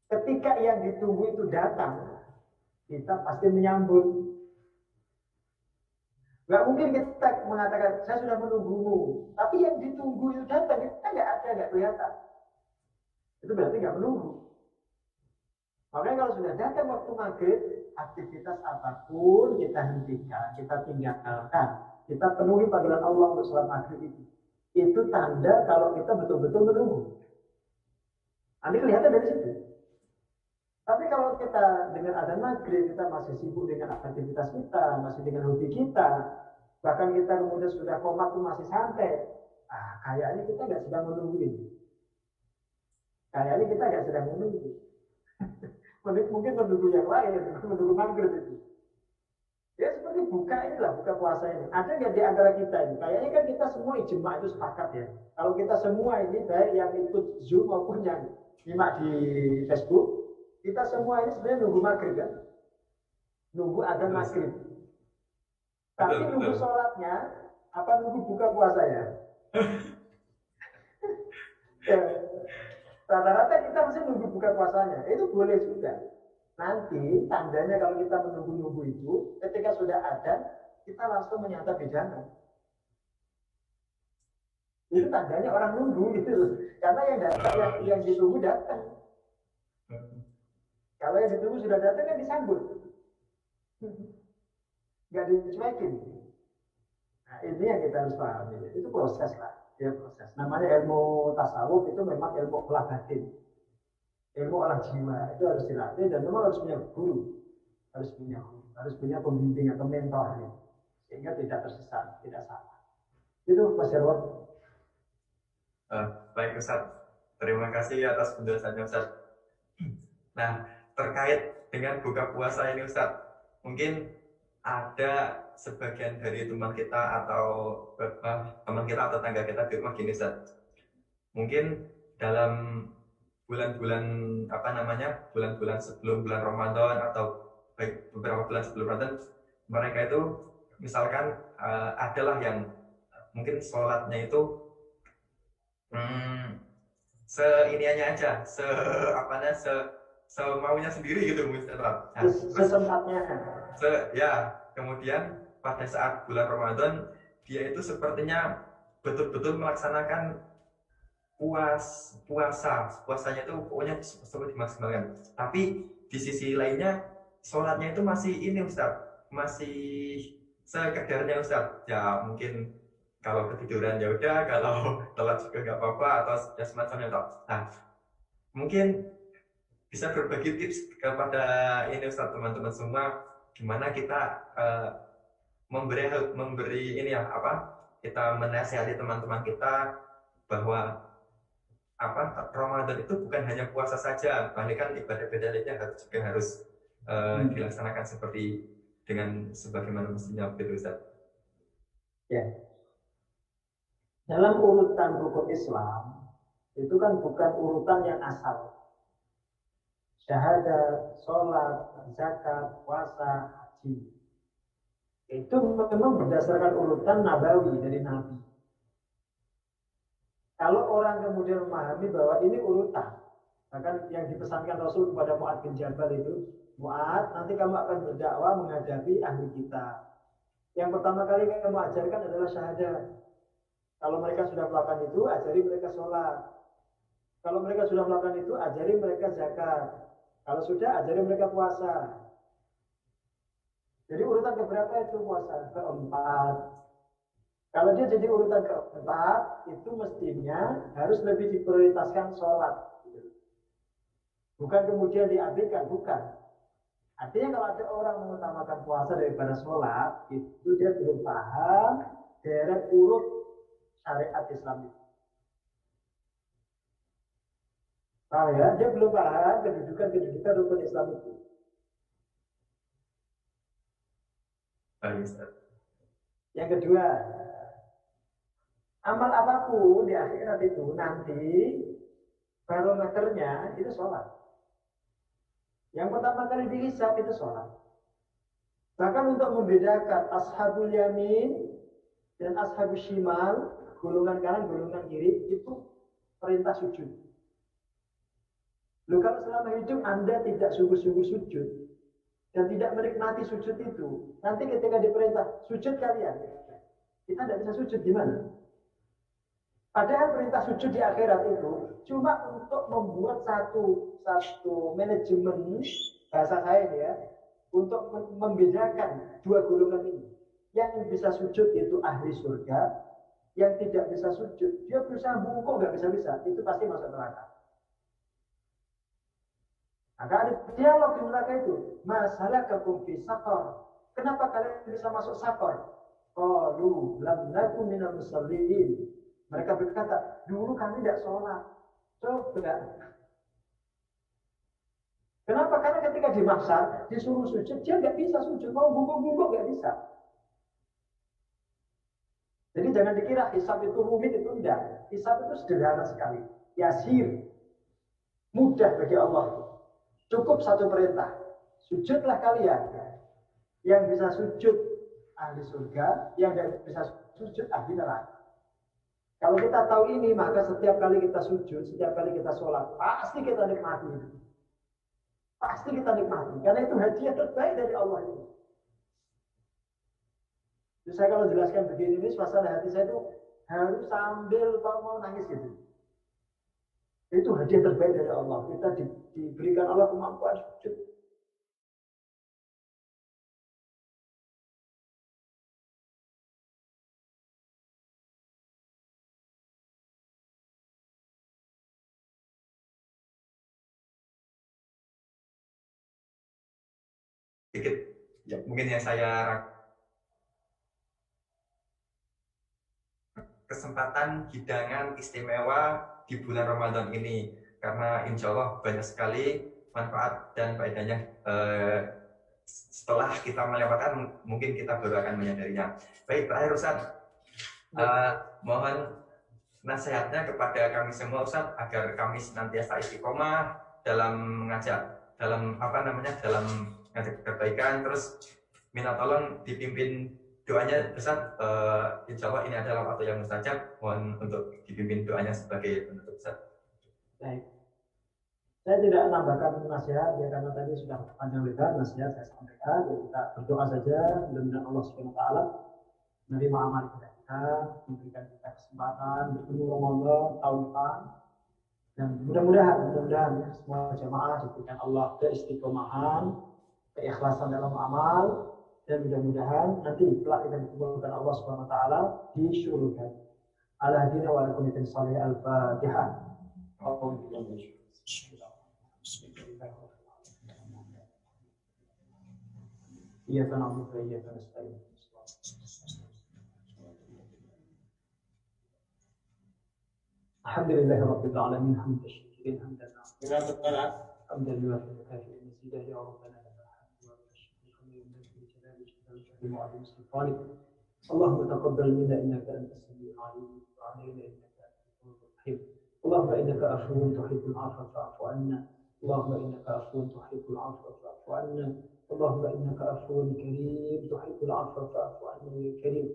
ketika yang ditunggu itu datang, kita pasti menyambut. Gak mungkin kita mengatakan saya sudah menunggumu, tapi yang ditunggu itu datang, kita nggak ada, nggak kelihatan. Itu berarti nggak menunggu. Makanya kalau sudah datang waktu maghrib, aktivitas apapun kita hentikan, kita tinggalkan, kita penuhi panggilan Allah untuk sholat maghrib itu. Itu tanda kalau kita betul-betul menunggu. Nanti kelihatan dari situ. Tapi kalau kita dengan adzan maghrib kita masih sibuk dengan aktivitas kita, masih dengan hobi kita, bahkan kita kemudian sudah komat tuh masih santai, kayaknya kita nggak sedang menunggu ini. Kayaknya kita nggak sedang menunggu. Mungkin menunggu yang lain, menunggu maghrib itu. Ya seperti buka inilah, buka puasa ini. Ada nggak di antara kita ini? Kayaknya kan kita semua ijma itu sepakat ya. Kalau kita semua ini, baik yang ikut Zoom maupun yang nyimak di Facebook, kita semua ini sebenarnya nunggu maghrib kan? Nunggu adzan maghrib. Tapi nunggu sholatnya, apa nunggu buka puasanya? Ya, rata-rata kita mesti nunggu buka puasanya. Itu boleh juga. Nanti tandanya kalau kita menunggu-nunggu itu, ketika sudah ada, kita langsung menyantap hidangan. Itu tandanya orang nunggu gitu. Karena yang datang, yang ditunggu datang. Kalau yang ditunggu sudah datang kan disambut. Nggak dicuekin. Nah, ini yang kita harus pahami. Itu proses lah. Ya, proses. Namanya ilmu tasawuf itu memang ilmu olah batin. Ilmu olah jiwa itu harus dilatih dan memang harus punya guru, harus punya pembimbing atau mentor ya. Sehingga tidak tersesat, tidak salah. Itu Mas Jarwo. Baik Ustaz, terima kasih atas penjelasannya Ustaz. Nah, terkait dengan buka puasa ini Ustaz, mungkin ada sebagian dari teman kita atau tetangga kita di rumah gini Ustaz. Mungkin dalam bulan-bulan bulan-bulan sebelum bulan Ramadan atau baik beberapa bulan sebelum Ramadan, mereka itu misalkan adalah yang mungkin sholatnya itu seiniannya aja, semaunya sendiri gitu misalnya. Nah, sesempatnya. Ya, kemudian pada saat bulan Ramadan dia itu sepertinya betul-betul melaksanakan puasanya itu pokoknya seperti dimaksimalkan. Tapi di sisi lainnya sholatnya itu masih ini Ustaz, masih sekedarnya Ustaz. Ya mungkin kalau ketiduran ya udah, kalau telat juga nggak apa-apa atau ya semacamnya. Nah, mungkin bisa berbagi tips kepada ini Ustaz, teman-teman semua, gimana kita memberi ini ya kita menasihati teman-teman kita bahwa Ramadan itu bukan hanya puasa saja, bahkan ibadah-ibadah lainnya harus dilaksanakan seperti dengan sebagaimana mestinya, begitu Ustaz. Ya. Dalam urutan rukun Islam itu kan bukan urutan yang asal. Syahadat, sholat, zakat, puasa, haji. Itu memang berdasarkan urutan nabawi dari Nabi. Kalau orang kemudian memahami bahwa ini urutan, bahkan yang dipesankan Rasul kepada Mu'adz bin Jabal itu, Mu'adz, nanti kamu akan berdakwah menghadapi ahli kita. Yang pertama kali kamu ajarkan adalah syahadat. Kalau mereka sudah melakukan itu, ajari mereka sholat. Kalau mereka sudah melakukan itu, ajari mereka zakat. Kalau sudah, ajari mereka puasa. Jadi urutan keberapa itu puasa? Keempat. Kalau dia jadi urutan keempat, itu mestinya harus lebih diprioritaskan sholat. Bukan kemudian diabaikan, bukan. Artinya kalau ada orang mengutamakan puasa daripada sholat, itu dia belum paham deret urut syariat Islam itu. Paham ya? Dia belum paham kedudukan rukun Islam itu. Yang kedua, amal apapun di akhirat itu nanti barometernya itu sholat. Yang pertama kali dihisab itu sholat. Bahkan untuk membedakan ashabul yamin dan ashabul shimal, golongan kanan, golongan kiri, itu perintah sujud. Loh, kalau selama hidup Anda tidak sungguh-sungguh sujud dan tidak menikmati sujud itu, nanti ketika diperintah sujud kalian, kita tidak bisa sujud gimana? Padahal perintah sujud di akhirat itu cuma untuk membuat satu manajemen bahasa saya ya, untuk membedakan dua golongan ini. Yang bisa sujud itu ahli surga, yang tidak bisa sujud dia berusaha bungkuk nggak bisa, itu pasti masuk neraka. Maka ada dialog di neraka itu. Masalakakum fi saqar. Kenapa kalian bisa masuk saqar? Qalu lam nakum minal musallin. Mereka berkata, dulu kami tidak sholat. Coba. Kenapa? Karena ketika di mahsyar disuruh sujud, dia nggak bisa sujud. Mau bungkuk-bungkuk nggak bisa. Jadi jangan dikira hisab itu rumit, itu enggak. Hisab itu sederhana sekali. Yasir. Mudah bagi Allah. Cukup satu perintah. Sujudlah kalian. Yang bisa sujud ahli surga, yang tidak bisa sujud ahli neraka. Kalau kita tahu ini, maka setiap kali kita sujud, setiap kali kita sholat, pasti kita nikmati. Pasti kita nikmati. Karena itu hadiah terbaik dari Allah itu. Jadi saya kalau jelaskan begini, ini suasana hati saya itu harus sambil mau nangis gitu. Itu hadiah terbaik dari Allah. Kita diberikan Allah kemampuan sujud. Sedikit mungkin yang saya kesempatan hidangan istimewa di bulan Ramadan ini, karena insya Allah banyak sekali manfaat dan faedahnya. Setelah kita melewatkan, mungkin kita baru akan menyadarinya. Baik, terakhir Ustaz, mohon nasihatnya kepada kami semua Ustaz, agar kami senantiasa istiqomah dalam mengajak, dalam ngajak kebaikan, terus minta tolong dipimpin doanya Ustaz. Insya Allah ini adalah waktu yang mustajab, mohon untuk dipimpin doanya sebagai penutup Ustaz. Baik. Saya tidak menambahkan nasihat ya, karena tadi sudah panjang lebar nasihat saya sampaikan. Ya, kita berdoa saja, mudah-mudahan Allah Subhanahu wa taala menerima amal kita, memberikan kita kesempatan bertemu Ramadan tahun depan, dan mudah-mudahan ya, semua jamaah diberikan Allah keistiqomahan, keikhlasan dalam amal, dan mudah-mudahan nanti kelak kita dikumpulkan Allah Subhanahu wa taala di surga. Ala hadina wa lakum salih al-Fatihah. إياك نعبد وإياك نستعين الحمد لله رب العالمين حمد الشاكرين حمدا حمدا يوافي ويكافئ مزيدا يا ربنا لك الحمد والشكر كما ينبغي لجلال وجهك وعظيم سلطانك. اللهم تقبل منا إنك أنت السميع العليم وعلينا إنك أنت التواب الرحيم. اللهم إنك عفو تحب العفو فاعف عنا. اللهم إنك عفو تحب العفو فاعف عنا. اللهم إنك عفو كريم تحب العفو فاعف عنا يا كريم.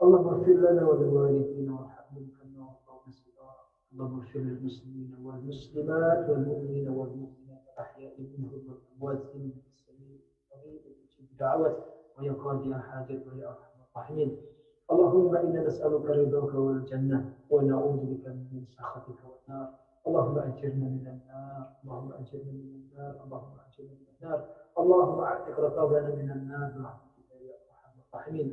اللهم اغفر لنا ولوالدينا وارحمهم كما ربونا صغارا. اللهم اغفر للمسلمين والمسلمات والمؤمنين والمؤمنات الأحياء منهم والأموات إنك السميع القريب مجيب الدعوات ويا قاضي الحاجات ويا أرحم الراحمين. اللهم إنا نسألك رضاك والجنة ونعوذ بك من سخطك والنار. اللهم أجرنا من النار. اللهم أجرنا من النار. اللهم أجرنا من النار. اللهم أعتق رقابنا من النار برحمتك يا أرحم الراحمين.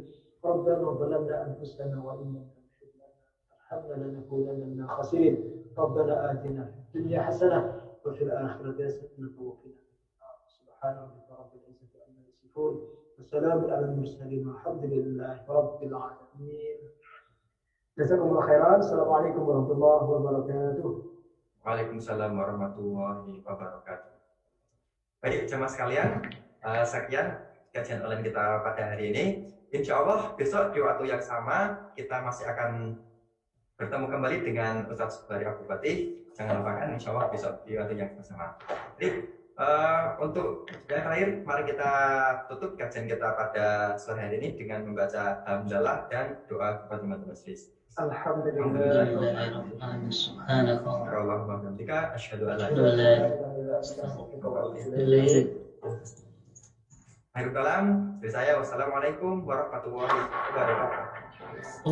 ربنا ظلمنا أنفسنا وإن لم تغفر لنا وترحمنا لنكونن من الخاسرين. ربنا آتنا في الدنيا حسنة وفي الآخرة حسنة وقنا النار. سبحان ربك رب العزة عما يصفون وسلام على المرسلين والحمد لله رب العالمين. جزاكم الله خيرا. السلام عليكم ورحمة الله وبركاته. Waalaikumsalam warahmatullahi wabarakatuh. Baik jemaah sekalian, sekian kajian online kita pada hari ini. Insya Allah besok di waktu yang sama kita masih akan bertemu kembali dengan Ustadz Subari Abdul Fatih. Jangan lupakan insya Allah besok di waktu yang sama. Jadi untuk yang terakhir, mari kita tutup kajian kita pada sore hari ini dengan membaca hamdalah dan doa kepada teman-teman majelis. Alhamdulillah. Allahumma hamdika asyhadu an la Alhamdulillah. ilaha illa anta. Akhirul kalam dari saya, wassalamualaikum warahmatullahi wabarakatuh.